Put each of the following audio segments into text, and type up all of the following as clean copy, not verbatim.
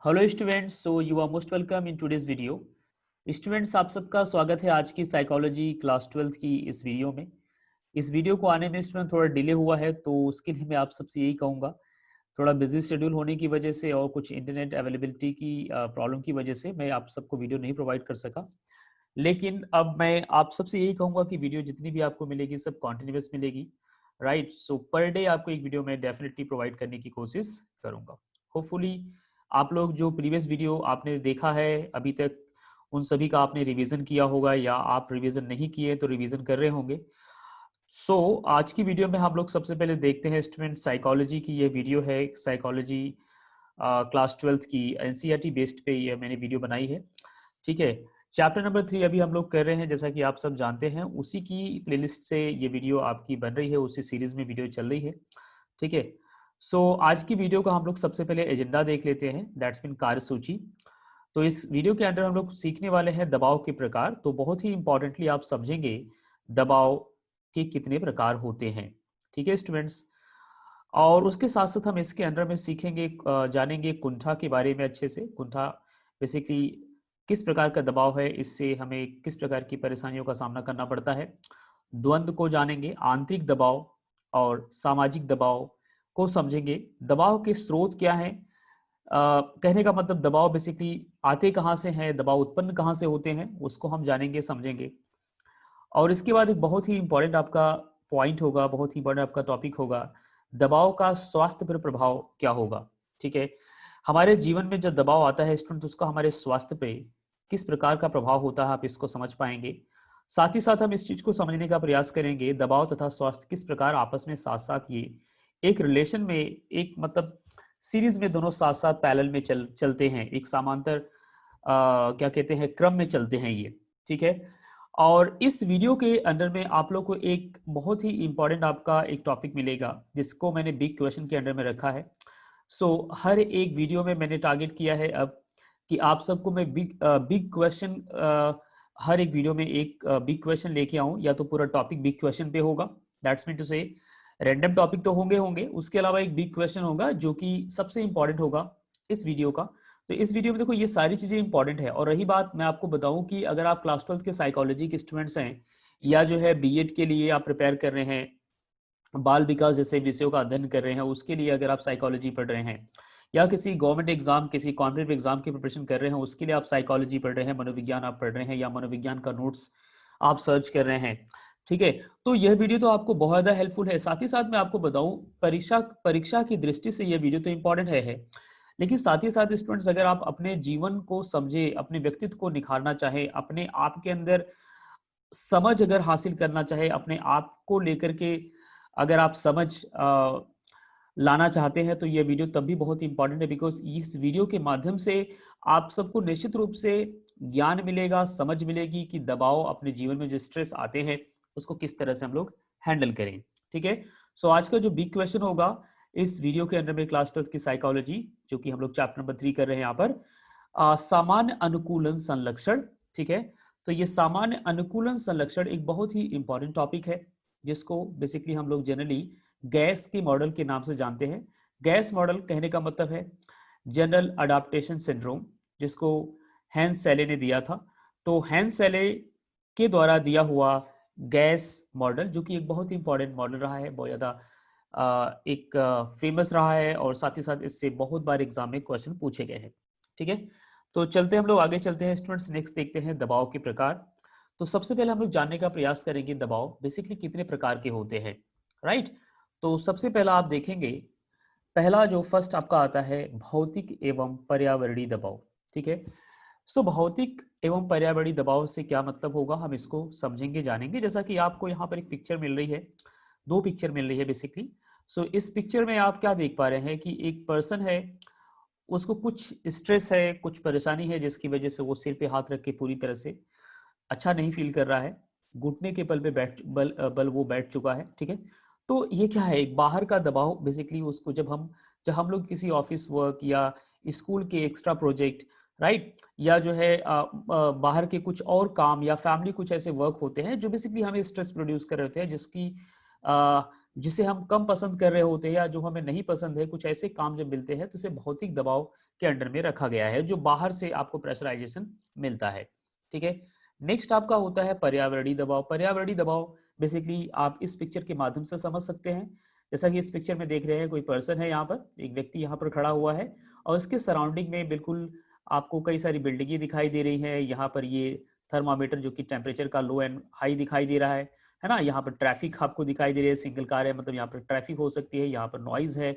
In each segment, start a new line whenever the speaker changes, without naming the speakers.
Hello students, so you are most welcome in today's video. Students, आप सबका स्वागत है आज की साइकोलॉजी क्लास 12th की इस वीडियो में। इस वीडियो को आने में स्टूडेंट थोड़ा डिले हुआ है, तो उसके लिए मैं आप सबसे यही कहूँगा, थोड़ा बिजी शेड्यूल होने की वजह से और कुछ इंटरनेट अवेलेबिलिटी की प्रॉब्लम की वजह से मैं आप सबको वीडियो नहीं प्रोवाइड कर सका। लेकिन अब मैं आप सबसे यही कहूँगा कि वीडियो जितनी भी आपको मिलेगी सब कॉन्टिन्यूस मिलेगी, राइट। सो पर डे आपको एक वीडियो मैं डेफिनेटली प्रोवाइड करने की कोशिश करूँगा। होपफुली आप लोग जो प्रीवियस वीडियो आपने देखा है अभी तक, उन सभी का आपने रिवीजन किया होगा, या आप रिवीजन नहीं किए तो रिवीजन कर रहे होंगे। आज की वीडियो में हम लोग सबसे पहले देखते हैं स्टूडेंट, साइकोलॉजी की ये वीडियो है। साइकोलॉजी क्लास 12th की एनसीईआरटी बेस्ड पे ये मैंने वीडियो बनाई है, ठीक है। चैप्टर नंबर 3 अभी हम लोग कर रहे हैं, जैसा कि आप सब जानते हैं। उसी की प्लेलिस्ट से ये वीडियो आपकी बन रही है, उसी सीरीज में वीडियो चल रही है, ठीक है। आज की वीडियो का हम लोग सबसे पहले एजेंडा देख लेते हैं, दैट्स मीन कार्यसूची। तो इस वीडियो के अंदर हम लोग सीखने वाले हैं दबाव के प्रकार। तो बहुत ही इंपॉर्टेंटली आप समझेंगे दबाव के कितने प्रकार होते हैं, ठीक है स्टूडेंट्स। और उसके साथ साथ हम इसके अंदर में सीखेंगे, जानेंगे कुंठा के बारे में अच्छे से। कुंठा बेसिकली किस प्रकार का दबाव है, इससे हमें किस प्रकार की परेशानियों का सामना करना पड़ता है। द्वंद्व को जानेंगे, आंतरिक दबाव और सामाजिक दबाव को समझेंगे। दबाव के स्रोत क्या हैं, कहने का मतलब दबाव बेसिकली आते कहाँ से हैं, दबाव उत्पन्न कहाँ से होते हैं, उसको हम जानेंगे समझेंगे। और इसके बाद एक बहुत ही इंपॉर्टेंट आपका पॉइंट होगा, बहुत ही इंपॉर्टेंट आपका टॉपिक होगा, दबाव का स्वास्थ्य पर प्रभाव क्या होगा, ठीक है। हमारे जीवन में जब दबाव आता है स्टूडेंट, तो उसका हमारे स्वास्थ्य पे किस प्रकार का प्रभाव होता है, आप इसको समझ पाएंगे। साथ ही साथ हम इस चीज को समझने का प्रयास करेंगे, दबाव तथा स्वास्थ्य किस प्रकार आपस में साथ साथ ये एक रिलेशन में, एक मतलब सीरीज में दोनों साथ साथ पैरेलल में चलते हैं, एक समांतर क्या कहते हैं क्रम में चलते हैं ये, ठीक है। और इस वीडियो के अंदर में आप लोग को एक बहुत ही इंपॉर्टेंट आपका एक टॉपिक मिलेगा, जिसको मैंने बिग क्वेश्चन के अंदर में रखा है। हर एक वीडियो में मैंने टारगेट किया है अब कि आप सबको मैं बिग क्वेश्चन, हर एक वीडियो में एक बिग क्वेश्चन लेके आऊं, या तो पूरा टॉपिक बिग क्वेश्चन पे होगा, दैट्स मीन टू से रैंडम टॉपिक तो होंगे होंगे, उसके अलावा एक बिग क्वेश्चन होगा जो कि सबसे इंपॉर्टेंट होगा इस वीडियो का। तो इस वीडियो में देखो ये सारी चीजें इंपॉर्टेंट है। और रही बात, मैं आपको बताऊं कि अगर आप क्लास 12th के साइकोलॉजी के स्टूडेंट्स हैं, या जो है बीएड के लिए आप प्रिपेयर कर रहे हैं, बाल विकास जैसे विषयों का अध्ययन कर रहे हैं, उसके लिए अगर आप साइकोलॉजी पढ़ रहे हैं, या किसी गवर्नमेंट एग्जाम, किसी कॉम्पिटिटिव एग्जाम की प्रिपरेशन कर रहे हैं, उसके लिए आप साइकोलॉजी पढ़ रहे हैं, मनोविज्ञान आप पढ़ रहे हैं, या मनोविज्ञान का नोट्स आप सर्च कर रहे हैं, ठीक है। तो यह वीडियो तो आपको बहुत ज़्यादा हेल्पफुल है। साथ ही साथ मैं आपको बताऊं, परीक्षा परीक्षा की दृष्टि से यह वीडियो तो इंपॉर्टेंट है, लेकिन साथ ही साथ स्टूडेंट्स, अगर आप अपने जीवन को समझे, अपने व्यक्तित्व को निखारना चाहे, अपने आप के अंदर समझ अगर हासिल करना चाहे, अपने आप को लेकर के अगर आप समझ लाना चाहते हैं, तो ये वीडियो तब भी बहुत इंपॉर्टेंट है, बिकॉज इस वीडियो के माध्यम से आप सबको निश्चित रूप से ज्ञान मिलेगा, समझ मिलेगी कि दबाव, अपने जीवन में जो स्ट्रेस आते हैं, उसको किस तरह से हम लोग हैंडल करें, ठीक है। आज का जो बिग क्वेश्चन होगा इस वीडियो के अंदर में, क्लास 12th की साइकोलॉजी, जो कि हम लोग चैप्टर नंबर 3 कर रहे हैं यहाँ पर, सामान्य अनुकूलन संलक्षण, ठीक है। तो ये सामान्य अनुकूलन संलक्षण एक बहुत ही इंपॉर्टेंट टॉपिक है, जिसको बेसिकली हम लोग जनरली गैस के मॉडल के नाम से जानते हैं। गैस मॉडल कहने का मतलब है जनरल अडाप्टेशन सिंड्रोम, जिसको हैंस सेले ने दिया था। तो हैंस सेले के द्वारा दिया हुआ गैस मॉडल, जो कि एक बहुत ही इंपॉर्टेंट मॉडल रहा है, बहुत ज़्यादा एक फेमस रहा है, और साथ ही साथ इससे बहुत बार एग्जाम में क्वेश्चन पूछे गए हैं, ठीक है। तो चलते हम लोग आगे चलते हैं स्टूडेंट्स, नेक्स्ट देखते हैं दबाव के प्रकार। तो सबसे पहले हम लोग जानने का प्रयास करेंगे दबाव बेसिकली कितने प्रकार के होते हैं, राइट। तो सबसे पहला आप देखेंगे, पहला जो फर्स्ट आपका आता है भौतिक एवं पर्यावरणीय दबाव, ठीक है। भौतिक एवं पर्यावरणीय दबाव से क्या मतलब होगा, हम इसको समझेंगे जानेंगे। जैसा कि आपको यहाँ पर एक पिक्चर मिल रही है, दो पिक्चर मिल रही है बेसिकली। इस पिक्चर में आप क्या देख पा रहे हैं कि एक पर्सन है, उसको कुछ स्ट्रेस है, कुछ परेशानी है, जिसकी वजह से वो सिर पे हाथ रख के पूरी तरह से अच्छा नहीं फील कर रहा है, घुटने के बल पे बल वो बैठ चुका है, ठीक है। तो ये क्या है, एक बाहर का दबाव बेसिकली। उसको जब हम लोग किसी ऑफिस वर्क या स्कूल के एक्स्ट्रा प्रोजेक्ट, राइट, या जो है बाहर के कुछ और काम, या फैमिली कुछ ऐसे वर्क होते हैं जो बेसिकली हमें स्ट्रेस प्रोड्यूस कर रहे होते हैं, जिसकी जिसे हम कम पसंद कर रहे होते हैं या जो हमें नहीं पसंद है, कुछ ऐसे काम जब मिलते हैं तो इसे भौतिक दबाव के अंडर में रखा गया है, जो बाहर से आपको प्रेशराइजेशन मिलता है। ठीक है, नेक्स्ट आपका होता है पर्यावरणीय दबाव। पर्यावरणीय दबाव बेसिकली आप इस पिक्चर के माध्यम से समझ सकते हैं। जैसा कि इस पिक्चर में देख रहे हैं, कोई पर्सन है यहाँ पर, एक व्यक्ति यहाँ पर खड़ा हुआ है और उसके सराउंडिंग में बिल्कुल आपको कई सारी बिल्डिंगें दिखाई दे रही हैं। यहाँ पर ये थर्मामीटर जो कि टेम्परेचर का लो एंड हाई दिखाई दे रहा है ना। यहाँ पर ट्रैफिक आपको दिखाई दे रही है, सिंगल कार है, मतलब यहाँ पर ट्रैफिक हो सकती है, यहाँ पर नॉइज है।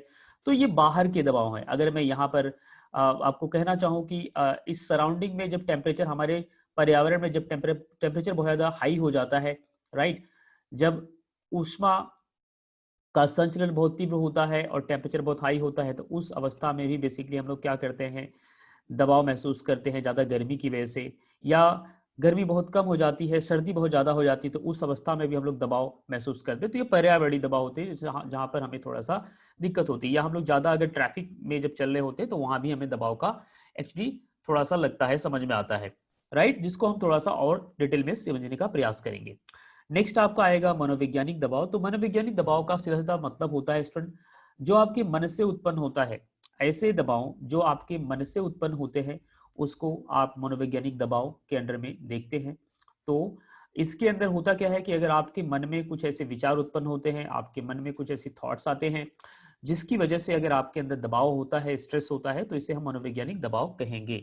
तो ये बाहर के दबाव है। अगर मैं यहाँ पर आपको कहना चाहूँ कि इस सराउंडिंग में जब टेम्परेचर, हमारे पर्यावरण में जब टेम्परेचर बहुत ज़्यादा हाई हो जाता है, राइट, जब ऊष्मा का संचलन बहुत तीव्र होता है और टेम्परेचर बहुत हाई होता है, तो उस अवस्था में भी बेसिकली हम लोग क्या करते हैं, दबाव महसूस करते हैं ज़्यादा गर्मी की वजह से, या गर्मी बहुत कम हो जाती है, सर्दी बहुत ज़्यादा हो जाती है, तो उस अवस्था में भी हम लोग दबाव महसूस करते हैं। तो ये पर्यावरणीय दबाव होते हैं, जहाँ जहाँ पर हमें थोड़ा सा दिक्कत होती है, या हम लोग ज़्यादा अगर ट्रैफिक में जब चल रहे होते हैं तो वहाँ भी हमें दबाव का एक्चुअली थोड़ा सा लगता है, समझ में आता है, राइट, जिसको हम थोड़ा सा और डिटेल में समझने का प्रयास करेंगे। नेक्स्ट आपका आएगा मनोवैज्ञानिक दबाव। तो मनोवैज्ञानिक दबाव का सीधा सीधा मतलब होता है स्टूडेंट, जो आपके मन से उत्पन्न होता है। ऐसे दबाव जो आपके मन से उत्पन्न होते हैं उसको आप मनोवैज्ञानिक दबाव के अंडर में देखते हैं। तो इसके अंदर होता क्या है कि अगर आपके मन में कुछ ऐसे विचार उत्पन्न होते हैं, आपके मन में कुछ ऐसे थॉट्स आते हैं जिसकी वजह से अगर आपके अंदर दबाव होता है, स्ट्रेस होता है, तो इसे हम मनोवैज्ञानिक दबाव कहेंगे।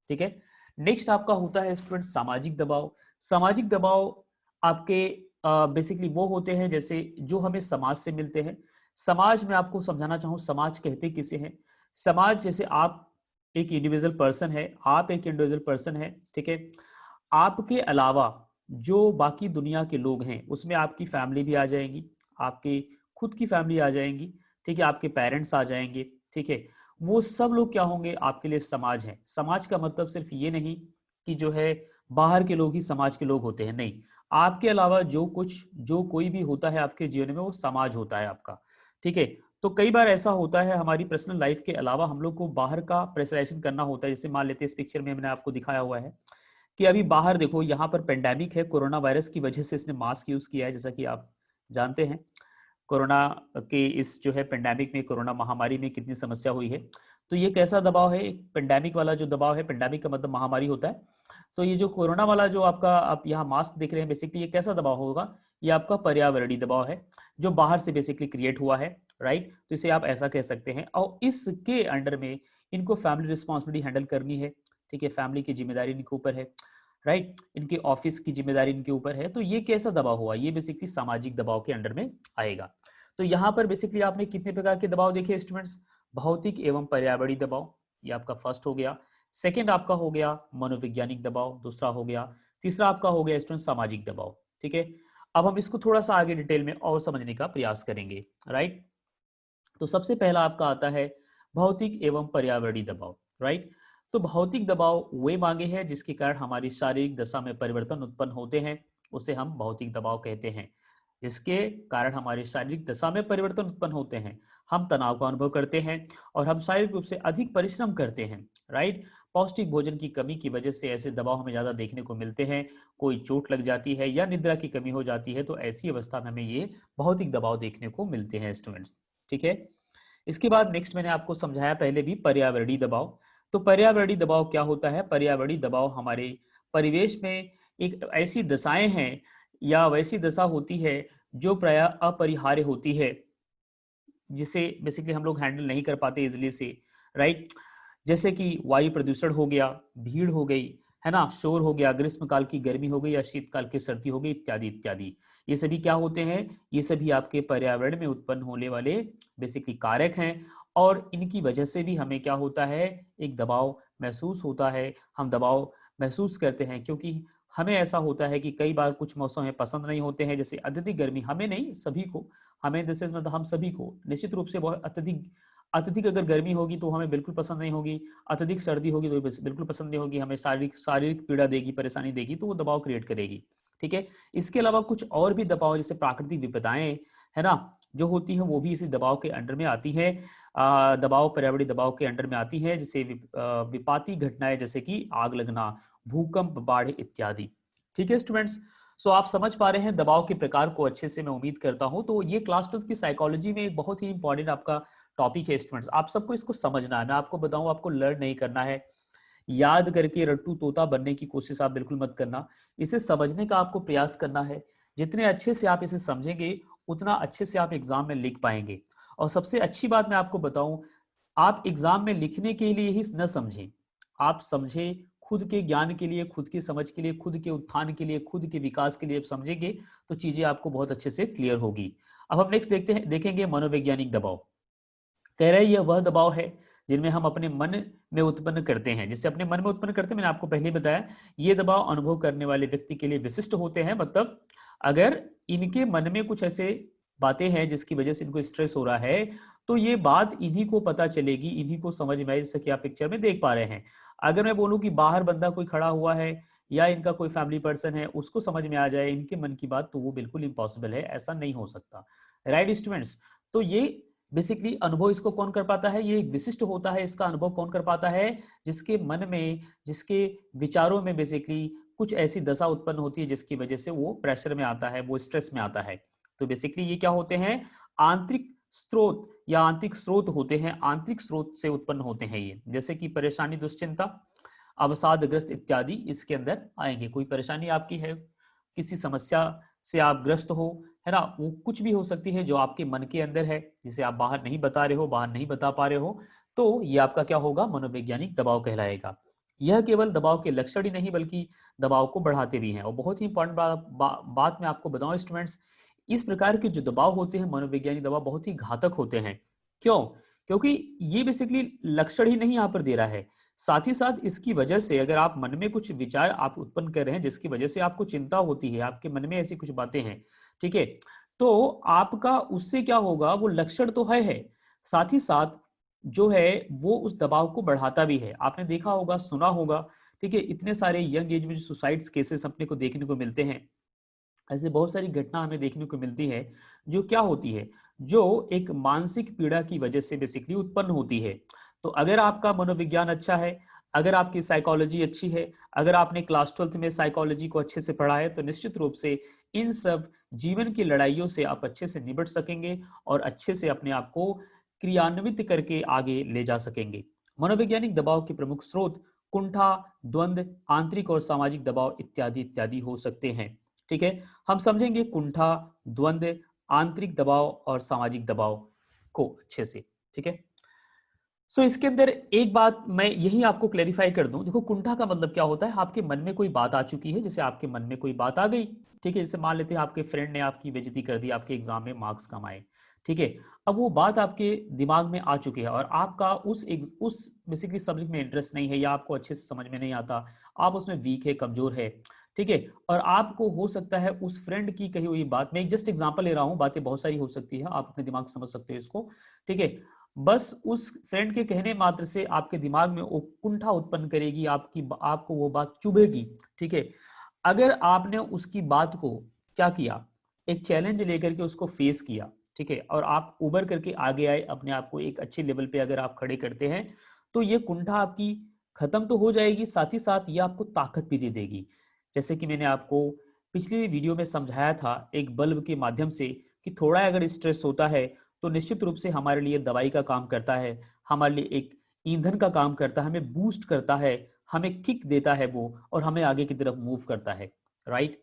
ठीक है, नेक्स्ट आपका होता है स्टूडेंट सामाजिक दबाव। सामाजिक दबाव आपके बेसिकली वो होते हैं जैसे जो हमें समाज से मिलते हैं। समाज में आपको समझाना चाहूँ, समाज कहते किसे हैं? समाज जैसे आप एक इंडिविजुअल पर्सन है, आप एक इंडिविजुअल पर्सन है, ठीक है, आपके अलावा जो बाकी दुनिया के लोग हैं उसमें आपकी फैमिली भी आ जाएंगी, आपके खुद की फैमिली आ जाएंगी, ठीक है, आपके पेरेंट्स आ जाएंगे, ठीक है, वो सब लोग क्या होंगे आपके लिए समाज है। समाज का मतलब सिर्फ ये नहीं कि जो है बाहर के लोग ही समाज के लोग होते हैं, नहीं, आपके अलावा जो कोई भी होता है आपके जीवन में वो समाज होता है आपका। ठीक है, तो कई बार ऐसा होता है हमारी पर्सनल लाइफ के अलावा हम लोग को बाहर का प्रेशराइजेशन करना होता है। जैसे मान लेते हैं इस पिक्चर में मैंने आपको दिखाया हुआ है कि अभी बाहर देखो, यहाँ पर पेंडेमिक है, कोरोना वायरस की वजह से इसने मास्क यूज किया है, जैसा कि आप जानते हैं। कोरोना के इस जो है पेंडेमिक में, कोरोना महामारी में कितनी समस्या हुई है। तो ये कैसा दबाव है, पेंडेमिक वाला जो दबाव है, पेंडेमिक का मतलब महामारी होता है। तो ये जो कोरोना वाला जो आपका आप यहाँ मास्क देख रहे हैं, बेसिकली ये कैसा दबाव होगा, ये आपका पर्यावरणीय दबाव है जो बाहर से बेसिकली क्रिएट हुआ है, राइट। तो इसे आप ऐसा कह सकते हैं, और इसके अंडर में इनको फैमिली रिस्पॉन्सिबिलिटी हैंडल करनी है, ठीक है, फैमिली की जिम्मेदारी इनके ऊपर है, राइट, इनके ऑफिस की जिम्मेदारी इनके ऊपर है। तो ये कैसा दबाव हुआ, ये बेसिकली सामाजिक दबाव के अंडर में आएगा। तो यहाँ पर बेसिकली आपने कितने प्रकार के दबाव देखे स्टूडेंट्स, भौतिक एवं पर्यावरणीय दबाव, ये आपका फर्स्ट हो गया। सेकंड आपका हो गया मनोवैज्ञानिक दबाव, दूसरा हो गया, तीसरा आपका हो गया स्टूडेंट सामाजिक दबाव। ठीक है, अब हम इसको थोड़ा सा आगे डिटेल में और समझने का प्रयास करेंगे, राइट। तो सबसे पहला आपका आता है भौतिक एवं पर्यावरणीय दबाव, राइट। तो भौतिक दबाव वे मांगे हैं जिसके कारण हमारी शारीरिक दशा में परिवर्तन उत्पन्न होते हैं, उसे हम भौतिक दबाव कहते हैं। जिसके कारण हमारी शारीरिक दशा में परिवर्तन उत्पन्न होते हैं, हम तनाव का अनुभव करते हैं और हम शारीरिक रूप से अधिक परिश्रम करते हैं, राइट। पौष्टिक भोजन की कमी की वजह से ऐसे दबाव हमें ज्यादा देखने को मिलते हैं। कोई चोट लग जाती है या निद्रा की कमी हो जाती है, तो ऐसी अवस्था में हमें ये भौतिक दबाव देखने को मिलते हैं स्टूडेंट्स। ठीक है, इसके बाद नेक्स्ट मैंने आपको समझाया पहले भी पर्यावरणीय दबाव। तो पर्यावरणीय दबाव क्या होता है, पर्यावरणीय दबाव हमारे परिवेश में एक ऐसी दशाएं हैं या वैसी दशा होती है जो प्राय अपरिहार्य होती है, जिसे बेसिकली हम लोग हैंडल नहीं कर पाते इजिली से, राइट। जैसे कि वायु प्रदूषण हो गया, भीड़ हो गई, है ना, शोर हो गया, ग्रीष्मकाल की गर्मी हो गई या शीतकाल की सर्दी हो गई, इत्यादि इत्यादि। ये सभी क्या होते हैं, ये सभी आपके पर्यावरण में उत्पन्न होने वाले बेसिकली कारक हैं, और इनकी वजह से भी हमें क्या होता है, एक दबाव महसूस होता है। हम दबाव महसूस करते हैं क्योंकि हमें ऐसा होता है कि कई बार कुछ मौसम हमें पसंद नहीं होते हैं, जैसे अत्यधिक गर्मी, हमें नहीं सभी को, हमें दिस इज मतलब हम सभी को निश्चित रूप से बहुत अत्यधिक अत्यधिक अगर गर्मी होगी तो हमें बिल्कुल पसंद नहीं होगी, अत्यधिक सर्दी होगी तो बिल्कुल पसंद नहीं होगी, हमें शारीरिक शारीरिक पीड़ा देगी, परेशानी देगी, तो वो दबाव क्रिएट करेगी। ठीक है, इसके अलावा कुछ और भी दबाव जैसे प्राकृतिक विपदाएं, है ना, जो होती हैं वो भी इसी दबाव के अंडर में आती है। दबाव पर्यावरणीय दबाव के अंडर में आती है, जैसे विपाती घटनाएं जैसे कि आग लगना, भूकंप, बाढ़ इत्यादि। ठीक है स्टूडेंट्स, सो आप समझ पा रहे हैं दबाव के प्रकार को अच्छे से, मैं उम्मीद करता हूं। तो ये क्लास 12 की साइकोलॉजी में एक बहुत ही इंपॉर्टेंट आपका टॉपिक है स्टूडेंट्स। आप सबको इसको समझना है। मैं आपको बताऊं, आपको लर्न नहीं करना है, याद करके रट्टू तोता बनने की कोशिश आप बिल्कुल मत करना। इसे समझने का आपको प्रयास करना है। जितने अच्छे से आप इसे समझेंगे उतना अच्छे से आप एग्जाम में लिख पाएंगे। और सबसे अच्छी बात मैं आपको बताऊं, आप एग्जाम में लिखने के लिए ही न समझें, आप समझें खुद के ज्ञान के लिए, खुद की समझ के लिए, खुद के उत्थान के लिए, खुद के विकास के लिए आप समझेंगे तो चीजें आपको बहुत अच्छे से क्लियर होगी। अब हम नेक्स्ट देखेंगे मनोवैज्ञानिक दबाव। कह रहे हैं यह वह दबाव है जिनमें हम अपने मन में उत्पन्न करते हैं, जिसे अपने मन में उत्पन्न करते हैं। मैंने आपको पहले ही बताया, ये दबाव अनुभव करने वाले व्यक्ति के लिए विशिष्ट होते हैं। मतलब अगर इनके मन में कुछ ऐसे बातें हैं जिसकी वजह से इनको स्ट्रेस हो रहा है, तो ये बात इन्हीं को पता चलेगी, इन्हीं को समझ में आए, जैसे कि आप पिक्चर में देख पा रहे हैं। अगर मैं बोलूं कि बाहर बंदा कोई खड़ा हुआ है या इनका कोई फैमिली पर्सन है, उसको समझ में आ जाए इनके मन की बात, तो वो बिल्कुल इम्पॉसिबल है, ऐसा नहीं हो सकता। Right students? तो ये बेसिकली अनुभव इसको कौन कर पाता है, ये एक विशिष्ट होता है। इसका अनुभव कौन कर पाता है? जिसके मन में, जिसके विचारों में बेसिकली कुछ ऐसी दशा उत्पन्न होती है जिसकी वजह से वो प्रेशर में आता है, वो स्ट्रेस में आता है। तो बेसिकली ये क्या होते हैं? आंतरिक स्रोत या आंतरिक स्रोत होते हैं, आंतरिक स्रोत से उत्पन्न होते हैं ये। जैसे कि परेशानी, दुश्चिंता, अवसादग्रस्त इत्यादि इसके अंदर आएंगे। कोई परेशानी आपकी है, किसी समस्या से आप ग्रस्त हो, है ना, वो कुछ भी हो सकती है जो आपके मन के अंदर है, जिसे आप बाहर नहीं बता रहे हो, बाहर नहीं बता पा रहे हो, तो ये आपका क्या होगा? मनोवैज्ञानिक दबाव कहलाएगा। यह केवल दबाव के लक्षण ही नहीं बल्कि दबाव को बढ़ाते भी हैं। और बहुत ही इंपॉर्टेंट बात मैं आपको बताऊं स्टूडेंट्स, इस प्रकार के जो दबाव होते हैं, मनोवैज्ञानिक दबाव, बहुत ही घातक होते हैं। क्यों? क्योंकि ये बेसिकली लक्षण ही नहीं यहाँ पर दे रहा है, साथ ही साथ इसकी वजह से अगर आप मन में कुछ विचार आप उत्पन्न कर रहे हैं जिसकी वजह से आपको चिंता होती है, आपके मन में ऐसी कुछ बातें हैं, ठीक है, तो आपका उससे क्या होगा? वो लक्षण तो है, साथ ही साथ जो है वो उस दबाव को बढ़ाता भी है। आपने देखा होगा, सुना होगा, ठीक है, इतने सारे यंग एज में जो सुसाइड्स केसेस अपने को देखने को मिलते हैं, ऐसे बहुत सारी घटना हमें देखने को मिलती है जो क्या होती है, जो एक मानसिक पीड़ा की वजह से बेसिकली उत्पन्न होती है। तो अगर आपका मनोविज्ञान अच्छा है, अगर आपकी साइकोलॉजी अच्छी है, अगर आपने क्लास 12th में साइकोलॉजी को अच्छे से पढ़ा है, तो निश्चित रूप से इन सब जीवन की लड़ाइयों से आप अच्छे से निपट सकेंगे और अच्छे से अपने आप को क्रियान्वित करके आगे ले जा सकेंगे। मनोवैज्ञानिक दबाव के प्रमुख स्रोत कुंठा, द्वंद्व, आंतरिक और सामाजिक दबाव इत्यादि इत्यादि हो सकते हैं। ठीक है, हम समझेंगे कुंठा, द्वंद्व, आंतरिक दबाव और सामाजिक दबाव को अच्छे से। ठीक है, सो इसके अंदर एक बात मैं यही आपको क्लेरिफाई कर दूं। देखो, कुंठा का मतलब क्या होता है? आपके मन में कोई बात आ चुकी है, जैसे आपके मन में कोई बात आ गई, ठीक है, जैसे मान लेते हैं आपके फ्रेंड ने आपकी बेइज्जती कर दी, आपके एग्जाम में मार्क्स कम आए, ठीक है, अब वो बात आपके दिमाग में आ चुकी है और आपका उस बेसिकली सब्जेक्ट में इंटरेस्ट नहीं है या आपको अच्छे से समझ में नहीं आता, आप उसमें वीक है, कमजोर है, ठीक है, और आपको हो सकता है उस फ्रेंड की कही हुई बात, मैं एक जस्ट एग्जांपल ले रहा हूं, बातें बहुत सारी हो सकती है, आप अपने दिमाग से समझ सकते हो इसको, ठीक है, बस उस फ्रेंड के कहने मात्र से आपके दिमाग में वो कुंठा उत्पन्न करेगी, आपको वो बात चुभेगी, ठीक है। अगर आपने उसकी बात को क्या किया, एक चैलेंज लेकर के उसको फेस किया, ठीक है, और आप उबर करके आगे आए, अपने आप को एक अच्छे लेवल पे अगर आप खड़े करते हैं, तो ये कुंठा आपकी खत्म तो हो जाएगी, साथ ही साथ ये आपको ताकत भी दे देगी। जैसे कि मैंने आपको पिछली वीडियो में समझाया था एक बल्ब के माध्यम से, कि थोड़ा अगर स्ट्रेस होता है तो निश्चित रूप से हमारे लिए दवाई का काम करता है, हमारे लिए एक ईंधन का काम करता है, हमें बूस्ट करता है, हमें किक देता है वो, और हमें आगे की तरफ मूव करता है, राइट।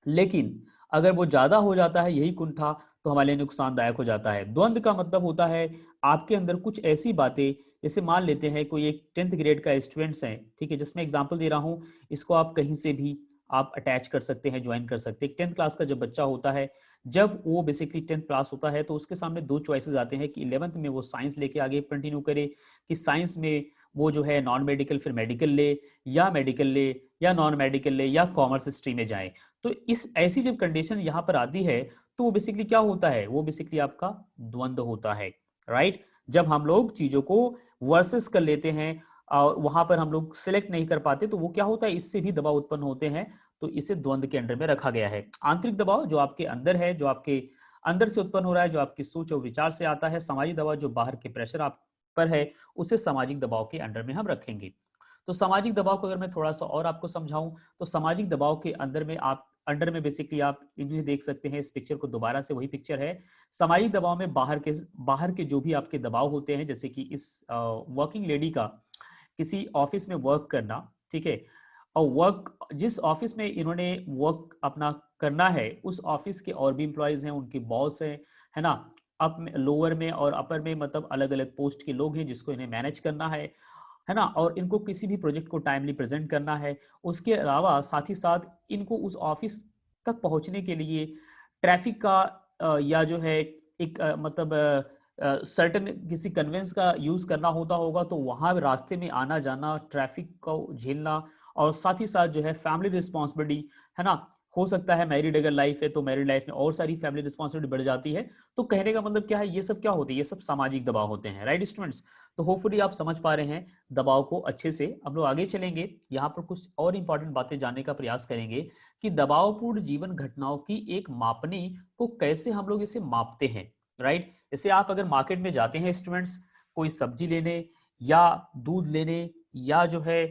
लेकिन अगर वो ज्यादा हो जाता है यही कुंठा, तो हमारे लिए नुकसानदायक हो जाता है। द्वंद का मतलब होता है आपके अंदर कुछ ऐसी बातें, जैसे मान लेते हैं कोई एक 10th ग्रेड का स्टूडेंट्स है, ठीक है, जिसमें एग्जांपल दे रहा हूं, इसको आप कहीं से भी आप अटैच कर सकते हैं, ज्वाइन कर सकते हैं। 10th क्लास का जब बच्चा होता है, जब वो बेसिकली 10th क्लास होता है, तो उसके सामने दो चॉइसेस आते हैं कि 11th में वो साइंस लेके आगे कंटिन्यू करे, कि साइंस में वो जो है नॉन मेडिकल फिर मेडिकल ले, या मेडिकल ले या नॉन मेडिकल ले, या कॉमर्स स्ट्रीम में जाए। तो इस ऐसी जब कंडीशन यहाँ पर आती है, तो वो बेसिकली क्या होता है? वो बेसिकली आपका द्वंद्व होता है, राइट। जब हम लोग चीजों को वर्सेस कर लेते हैं और वहां पर हम लोग सिलेक्ट नहीं कर पाते, तो वो क्या होता है? इससे भी दबाव उत्पन्न होते हैं, तो इसे द्वंद्व के अंडर में रखा गया है। आंतरिक दबाव जो आपके अंदर है, जो आपके अंदर से उत्पन्न हो रहा है, जो आपकी सोच और विचार से आता है। सामाजिक दबाव जो बाहर के प्रेशर आप पर है, उसे सामाजिक दबाव के अंडर में हम रखेंगे। तो सामाजिक दबाव को अगर मैं थोड़ा सा और आपको समझाऊं, तो सामाजिक दबाव के अंदर में आप अंडर में बेसिकली आप इन्हें देख सकते हैं, इस पिक्चर को दोबारा से वही पिक्चर है। सामाजिक दबाव में बाहर के जो भी आपके दबाव होते हैं, जैसे कि इस वर्किंग लेडी का किसी ऑफिस में वर्क करना, ठीक है, और वर्क जिस ऑफिस में इन्होंने वर्क अपना करना है उस ऑफिस के और भी एम्प्लॉयज हैं, उनके बॉस हैं, है ना, अप में, लोअर में और अपर में, मतलब अलग अलग पोस्ट के लोग हैं जिसको इन्हें मैनेज करना है ना, और इनको किसी भी प्रोजेक्ट को टाइमली प्रेजेंट करना है। उसके अलावा साथ ही साथ इनको उस ऑफिस तक पहुंचने के लिए ट्रैफिक का या जो है एक मतलब सर्टन किसी कन्वेंस का यूज करना होता होगा, तो वहां रास्ते में आना जाना, ट्रैफिक को झेलना, और साथ ही साथ जो है फैमिली रिस्पॉन्सिबिलिटी, है ना, हो सकता है मैरिड अगर लाइफ है तो मैरिड लाइफ में और सारी फैमिली रिस्पॉन्सिबिलिटी बढ़ जाती है। तो कहने का मतलब क्या है, ये सब क्या होते हैं, ये सब सामाजिक दबाव होते हैं, राइट स्टूडेंट्स। तो होपफुली आप समझ पा रहे हैं दबाव को अच्छे से। हम लोग आगे चलेंगे, यहाँ पर कुछ और इंपॉर्टेंट बातें जानने का प्रयास करेंगे कि दबावपूर्ण जीवन घटनाओं की एक मापनी को कैसे हम लोग इसे मापते हैं, राइट। जैसे आप अगर मार्केट में जाते हैं स्टूडेंट्स, कोई सब्जी लेने या दूध लेने या जो है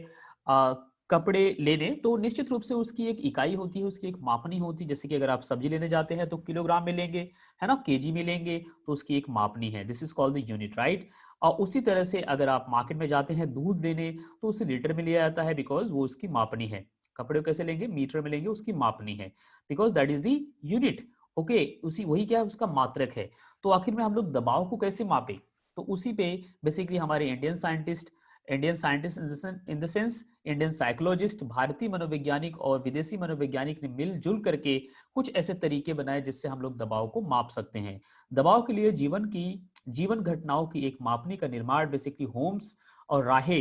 कपड़े लेने, तो निश्चित रूप से उसकी एक इकाई होती है, उसकी एक मापनी होती है। जैसे कि अगर आप सब्जी लेने जाते हैं तो किलोग्राम में लेंगे, है ना, केजी में लेंगे, तो उसकी एक मापनी है, this is called the unit, right. और उसी तरह से अगर आप मार्केट में जाते हैं दूध लेने तो उसे लीटर में लिया जाता है, बिकॉज वो उसकी मापनी है। कपड़े को कैसे लेंगे, मीटर में लेंगे, उसकी मापनी है, because that is the unit. Okay, उसी वही क्या है, उसका मात्रक है। तो आखिर में हम लोग दबाव को कैसे मापे, तो उसी पे बेसिकली हमारे Indian scientist in the sense Indian psychologist, भारतीय मनोवैज्ञानिक और विदेशी मनोवैज्ञानिक ने मिलजुल करके कुछ ऐसे तरीके बनाए जिससे हम लोग दबाव को माप सकते हैं। दबाव के लिए जीवन घटनाओं की एक मापनी का निर्माण बेसिकली होम्स और राहे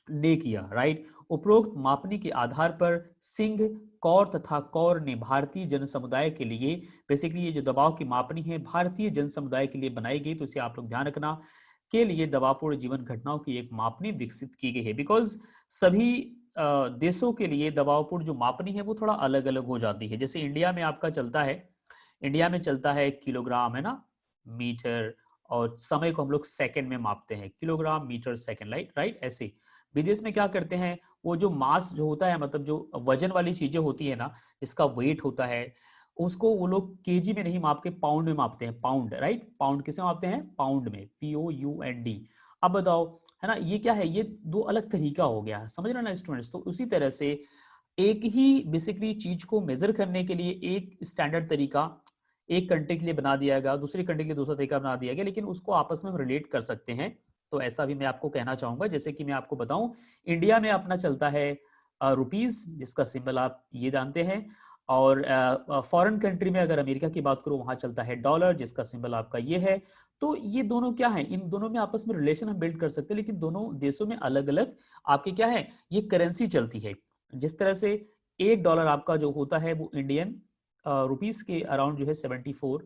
ने किया, राइट। उपरोक्त मापनी के आधार पर सिंह, कौर तथा कौर ने भारतीय जन समुदाय के लिए, बेसिकली ये जो दबाव की मापनी है भारतीय जन समुदाय के लिए बनाई गई, तो इसे आप लोग ध्यान रखना, के लिए दबावपूर्ण जीवन घटनाओं की एक मापनी विकसित की गई है। बिकॉज सभी देशों के लिए दबावपूर्ण जो मापनी है वो थोड़ा अलग अलग हो जाती है। जैसे इंडिया में आपका चलता है, इंडिया में चलता है किलोग्राम, है ना, मीटर, और समय को हम लोग सेकंड में मापते हैं, kilogram metre second, right right. ऐसे विदेश में क्या करते हैं, वो जो मास जो होता है, मतलब जो वजन वाली चीजें होती है ना, जिसका वेट होता है, उसको वो लोग केजी में नहीं माप के पाउंड में मापते हैं, पाउंड, राइट। पाउंड किसे मापते हैं, पाउंड में, POUND। अब बताओ, है ना, ये क्या है, ये दो अलग तरीका हो गया है, समझ रहे ना स्टूडेंट्स। तो उसी तरह से एक ही बेसिकली चीज को मेजर करने के लिए एक स्टैंडर्ड तरीका एक कंट्री के लिए बना दिया गया, दूसरी कंट्री के लिए दूसरा तरीका बना दिया गया, लेकिन उसको आपस में रिलेट कर सकते हैं। तो ऐसा भी मैं आपको कहना चाहूंगा। जैसे कि मैं आपको बताऊं, इंडिया में अपना चलता है रुपीज, जिसका सिंबल आप ये जानते हैं, और फॉरेन कंट्री में अगर अमेरिका की बात करूं, वहां चलता है डॉलर, जिसका सिंबल आपका ये है। तो ये दोनों क्या है, इन दोनों में आपस में रिलेशन हम बिल्ड कर सकते हैं, लेकिन दोनों देशों में अलग अलग आपके क्या है, ये करेंसी चलती है। जिस तरह से $1 आपका जो होता है वो इंडियन रुपीस के अराउंड जो है 74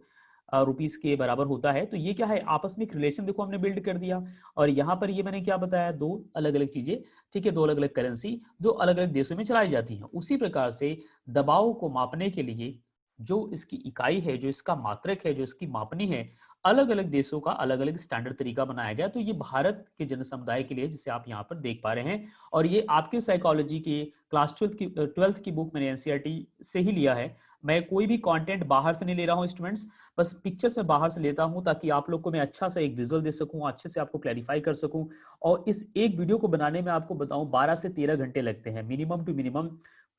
रुपीस के बराबर होता है। तो ये क्या है, आपस में एक रिलेशन देखो हमने बिल्ड कर दिया। और यहाँ पर ये मैंने क्या बताया, दो अलग अलग चीजें, ठीक है, दो अलग अलग करेंसी दो अलग अलग देशों में चलाई जाती हैं। उसी प्रकार से दबाव को मापने के लिए जो इसकी इकाई है, जो इसका मात्रक है, जो इसकी मापनी है, अलग अलग देशों का अलग अलग स्टैंडर्ड तरीका बनाया गया। तो ये भारत के जन समुदाय के लिए, जिसे आप यहाँ पर देख पा रहे हैं, और ये आपके साइकोलॉजी के क्लास 12th की बुक मैंने एनसीईआरटी से ही लिया है। मैं कोई भी कंटेंट बाहर से नहीं ले रहा हूँ स्टूडेंट्स, बस पिक्चर से बाहर से लेता हूँ, ताकि आप लोग को मैं अच्छा सा एक विजुअल दे सकूँ, अच्छे से आपको क्लैरिफाई कर सकूँ। और इस एक वीडियो को बनाने में आपको बताऊं 12 से 13 घंटे लगते हैं, मिनिमम टू मिनिमम।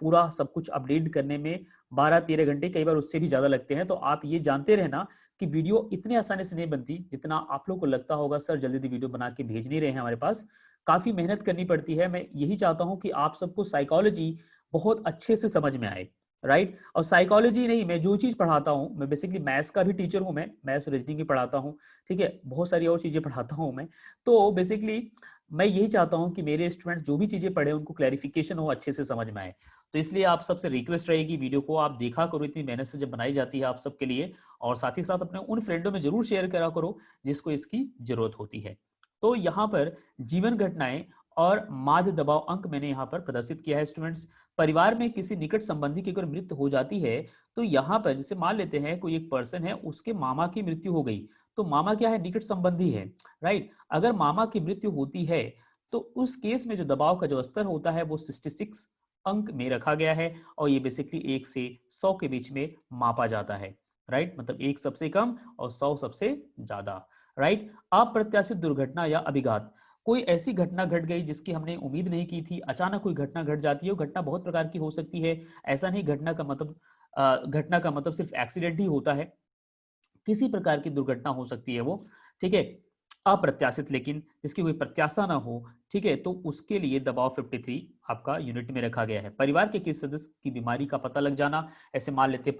पूरा सब कुछ अपडेट करने में 12-13 घंटे, कई बार उससे भी ज्यादा लगते हैं। तो आप ये जानते रहना कि वीडियो इतने आसानी से नहीं बनती जितना आप लोग को लगता होगा, सर जल्दी जल्दी वीडियो बना के भेज नहीं रहे हैं हमारे पास। काफी मेहनत करनी पड़ती है। मैं यही चाहता हूं कि आप सबको साइकोलॉजी बहुत अच्छे से समझ में आए, राइट। और साइकोलॉजी नहीं, मैं जो चीज पढ़ाता हूं, मैं बेसिकली मैथ्स का भी टीचर हूं, मैं मैथ्स रीजनिंग भी पढ़ाता हूं, ठीक है, बहुत सारी और चीजें पढ़ाता हूं मैं। तो बेसिकली मैं यही चाहता हूं कि मेरे स्टूडेंट्स जो भी चीजें पढ़े उनको क्लैरिफिकेशन हो, अच्छे से समझ में आए। तो इसलिए आप सबसे रिक्वेस्ट रहेगी, वीडियो को आप देखा करो, इतनी मेहनत से जब बनाई जाती है आप सबके लिए। और साथ ही साथ अपने उन फ्रेंडों में जरूर शेयर करा करो जिसको इसकी जरूरत होती है। तो यहाँ पर जीवन घटनाएं और माध्य दबाव अंक मैंने यहाँ पर प्रदर्शित किया है स्टूडेंट्स। परिवार में किसी निकट संबंधी की अगर मृत्यु हो जाती है, तो यहाँ पर जैसे मान लेते हैं कोई एक पर्सन है, उसके मामा की मृत्यु हो गई, तो मामा क्या है, निकट संबंधी है, राइट। अगर मामा की मृत्यु होती है तो उस केस में जो दबाव का जो स्तर होता है वो 66 अंक में रखा गया है और ये बेसिकली 1 से 100 के बीच में मापा जाता है, राइट। मतलब 1 सबसे कम और 100 सबसे ज्यादा, राइट। अप्रत्याशित दुर्घटना या अभिघात, कोई ऐसी घटना घट गई जिसकी हमने उम्मीद नहीं की थी, अचानक कोई घटना घट जाती है। घटना बहुत प्रकार की हो सकती है, ऐसा नहीं घटना का मतलब सिर्फ एक्सीडेंट ही होता है, किसी प्रकार की दुर्घटना हो सकती है वो, ठीक है, अप्रत्याशित, लेकिन जिसकी कोई प्रत्याशा ना हो, ठीक है, तो उसके लिए दबाव 53 आपका यूनिट में रखा गया है। परिवार के किसी सदस्य की बीमारी का पता लग जाना, ऐसे मान लेते हैं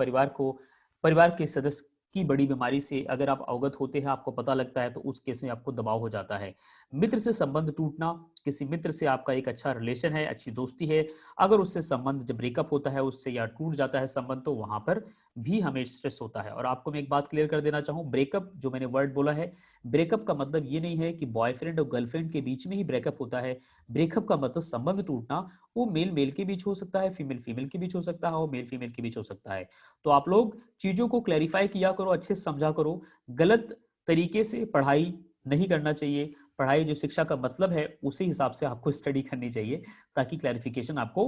परिवार के सदस्य की बड़ी बीमारी से अगर आप अवगत होते हैं, आपको पता लगता है, तो उस केस में आपको दबाव हो जाता है। मित्र से संबंध टूटना, किसी मित्र से आपका एक अच्छा रिलेशन है, अच्छी दोस्ती है, अगर उससे संबंध जब ब्रेकअप होता है उससे या टूट जाता है संबंध, तो वहां पर भी हमें स्ट्रेस होता है। और आपको मैं एक बात क्लियर कर देना चाहूँ, ब्रेकअप जो मैंने वर्ड बोला है, ब्रेकअप का मतलब ये नहीं है कि बॉयफ्रेंड और गर्लफ्रेंड के बीच में ही ब्रेकअप होता है। ब्रेकअप का मतलब संबंध टूटना, वो मेल मेल के बीच हो सकता है, फीमेल फीमेल के बीच हो सकता है और मेल फीमेल के बीच हो सकता है। तो आप लोग चीजों को क्लैरिफाई किया करो, अच्छे से समझा करो। गलत तरीके से पढ़ाई नहीं करना चाहिए। पढ़ाई जो शिक्षा का मतलब है उसी हिसाब से आपको स्टडी करनी चाहिए, ताकि क्लैरिफिकेशन आपको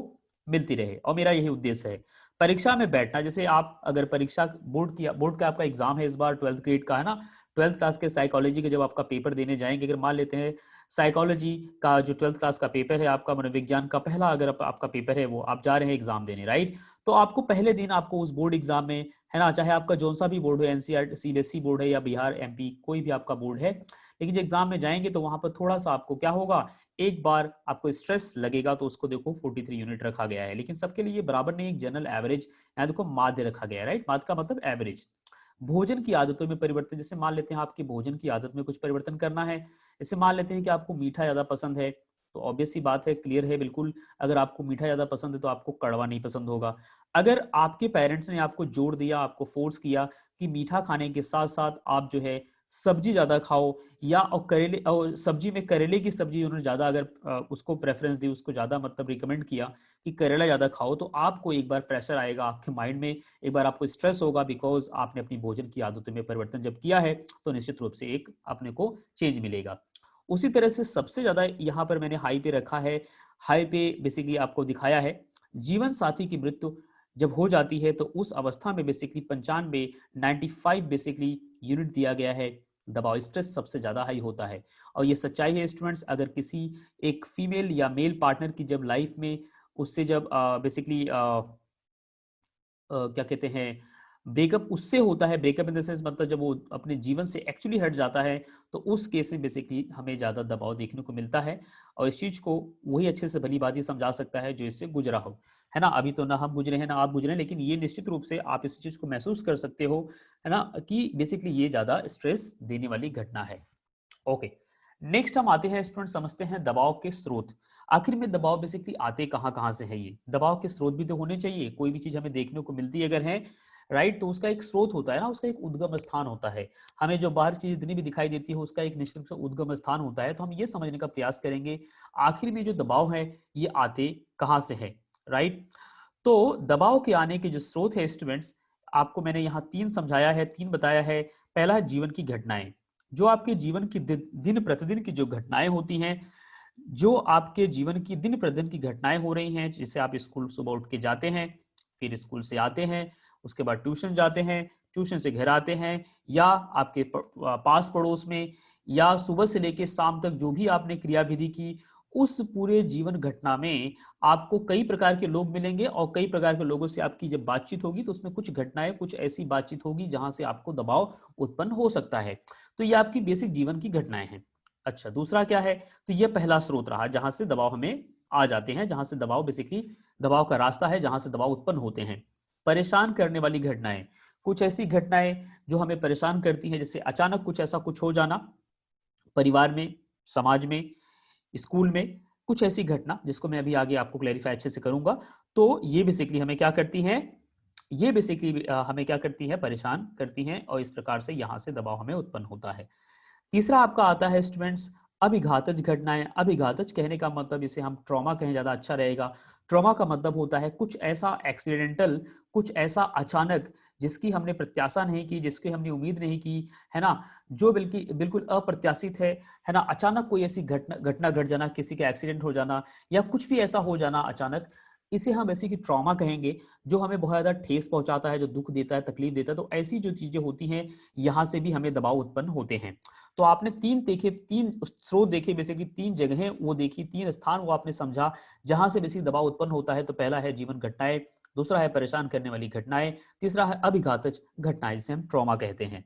मिलती रहे, और मेरा यही उद्देश्य है। परीक्षा में बैठना, जैसे आप अगर परीक्षा बोर्ड का आपका एग्जाम है इस बार 12th ग्रेड का, है ना, 12th क्लास के साइकोलॉजी के जब आपका पेपर देने जाएंगे, अगर मान लेते हैं साइकोलॉजी का जो 12th क्लास का पेपर है, आपका मनोविज्ञान का पहला अगर आपका पेपर है, वो आप जा रहे हैं एग्जाम देने, राइट। तो आपको पहले दिन आपको उस बोर्ड एग्जाम में, है ना, चाहे आपका जो सा भी बोर्ड हो, एनसीईआरटी सीबीएसई बोर्ड है या बिहार एमपी कोई भी आपका बोर्ड है, लेकिन जब एग्जाम में जाएंगे तो वहां पर थोड़ा सा आपको क्या होगा, एक बार आपको स्ट्रेस लगेगा। तो उसको देखो 43 यूनिट रखा गया है, लेकिन सबके लिए बराबर नहीं, एक जनरल एवरेज यहाँ देखो माध्य रखा गया है, राइट। माध्य का मतलब एवरेज। भोजन की आदतों में परिवर्तन, जैसे मान लेते हैं आपकी भोजन की आदत में कुछ परिवर्तन करना है। जैसे मान लेते हैं कि आपको मीठा ज्यादा पसंद है, तो ऑब्वियस सी बात है, क्लियर है बिल्कुल, अगर आपको मीठा ज्यादा पसंद है तो आपको कड़वा नहीं पसंद होगा। अगर आपके पेरेंट्स ने आपको जोर दिया, आपको फोर्स किया कि मीठा खाने के साथ साथ आप जो है सब्जी ज्यादा खाओ, या और करेले, और सब्जी में करेले की सब्जी उन्होंने ज्यादा अगर उसको प्रेफरेंस दी, उसको ज्यादा मतलब रिकमेंड किया कि करेला ज्यादा खाओ, तो आपको एक बार प्रेशर आएगा आपके माइंड में, एक बार आपको स्ट्रेस होगा, बिकॉज आपने अपनी भोजन की आदतों में परिवर्तन जब किया है, तो निश्चित रूप से एक अपने को चेंज मिलेगा। उसी तरह से सबसे ज्यादा यहाँ पर मैंने हाई पे रखा है, हाई पे बेसिकली आपको दिखाया है, जीवन साथी की मृत्यु जब हो जाती है तो उस अवस्था में बेसिकली 95 95 बेसिकली यूनिट दिया गया है। दबाव स्ट्रेस सबसे ज्यादा हाई होता है, और ये सच्चाई है स्टूडेंट्स। अगर किसी एक फीमेल या मेल पार्टनर की जब लाइफ में उससे जब बेसिकली क्या कहते हैं, ब्रेकअप उससे होता है, ब्रेकअप इन द सेंस मतलब जब वो अपने जीवन से एक्चुअली हट जाता है, तो उस केस में बेसिकली हमें ज्यादा दबाव देखने को मिलता है। और इस चीज को वही अच्छे से भली बात समझा सकता है जो इससे गुजरा हो, है ना। अभी तो ना हम गुजरे हैं ना आप गुजरे हैं, लेकिन ये निश्चित रूप से आप इस चीज को महसूस कर सकते हो, है ना, कि बेसिकली ये ज्यादा स्ट्रेस देने वाली घटना है। ओके, नेक्स्ट हम आते हैं स्टूडेंट, समझते हैं दबाव के स्रोत। आखिर में दबाव बेसिकली आते कहाँ कहाँ से है, ये दबाव के स्रोत भी तो होने चाहिए। कोई भी चीज हमें देखने को मिलती है अगर है, राइट, तो उसका एक स्रोत होता है ना, उसका एक उद्गम स्थान होता है। हमें जो बाहर चीज इतनी भी दिखाई देती है उसका एक निश्चित से उद्गम स्थान होता है। तो हम ये समझने का प्रयास करेंगे आखिर में जो दबाव है ये आते कहाँ से है, राइट। तो दबाव के आने के जो स्रोत है स्टूडेंट्स, आपको मैंने यहाँ 3 समझाया है, 3 बताया है। पहला है जीवन की घटनाएं, जो आपके जीवन की दिन प्रतिदिन की जो घटनाएं होती हैं, जो आपके जीवन की दिन प्रतिदिन की घटनाएं हो रही हैं, जैसे आप स्कूल सुबह उठ के जाते हैं, फिर स्कूल से आते हैं, उसके बाद ट्यूशन जाते हैं, ट्यूशन से घर आते हैं, या आपके पास पड़ोस में, या सुबह से लेकर शाम तक जो भी आपने क्रियाविधि की, उस पूरे जीवन घटना में आपको कई प्रकार के लोग मिलेंगे, और कई प्रकार के लोगों से आपकी जब बातचीत होगी तो उसमें कुछ घटनाएं, कुछ ऐसी बातचीत होगी जहां से आपको दबाव उत्पन्न हो सकता है। तो ये आपकी बेसिक जीवन की घटनाएं हैं। अच्छा, दूसरा क्या है, तो ये पहला स्रोत रहा जहां से दबाव हमें आ जाते हैं, जहां से दबाव बेसिकली दबाव का रास्ता है, जहां से दबाव उत्पन्न होते हैं। परेशान करने वाली घटनाएं, कुछ ऐसी घटनाएं जो हमें परेशान करती हैं, जैसे अचानक कुछ ऐसा कुछ हो जाना परिवार में, समाज में, स्कूल में, कुछ ऐसी घटना जिसको मैं अभी आगे आपको क्लैरिफाई अच्छे से करूंगा। तो ये बेसिकली हमें क्या करती हैं, ये बेसिकली हमें क्या करती है, परेशान करती हैं, और इस प्रकार से यहां से दबाव हमें उत्पन्न होता है। तीसरा आपका आता है स्टूडेंट्स अभिघातज घटनाएं। अभिघातज कहने का मतलब, इसे हम ट्रॉमा कहें ज्यादा अच्छा रहेगा। ट्रॉमा का मतलब होता है कुछ ऐसा एक्सीडेंटल, कुछ ऐसा अचानक जिसकी हमने प्रत्याशा नहीं की, जिसकी हमने उम्मीद नहीं की, है ना, जो बिल्कुल बिल्कुल अप्रत्याशित है ना। अचानक कोई ऐसी घटना घट जाना, किसी का एक्सीडेंट हो जाना, या कुछ भी ऐसा हो जाना अचानक, इसे हम बेसिकली ट्रॉमा कहेंगे, जो हमें बहुत ज़्यादा ठेस पहुंचाता है, जो दुख देता है, तकलीफ देता है। तो ऐसी जो चीज़ें होती हैं, यहाँ से भी हमें दबाव उत्पन्न होते हैं। तो आपने 3 देखे, 3 स्रोत देखे, बेसिकली 3 जगहें वो देखी, 3 स्थान वो आपने समझा, जहाँ से बेसिकली दबाव उत्पन्न होता है। तो पहला है जीवन घटनाएँ, दूसरा है परेशान करने वाली घटनाएँ, तीसरा है अभिघातज घटनाएँ, जिसे हम ट्रॉमा कहते हैं।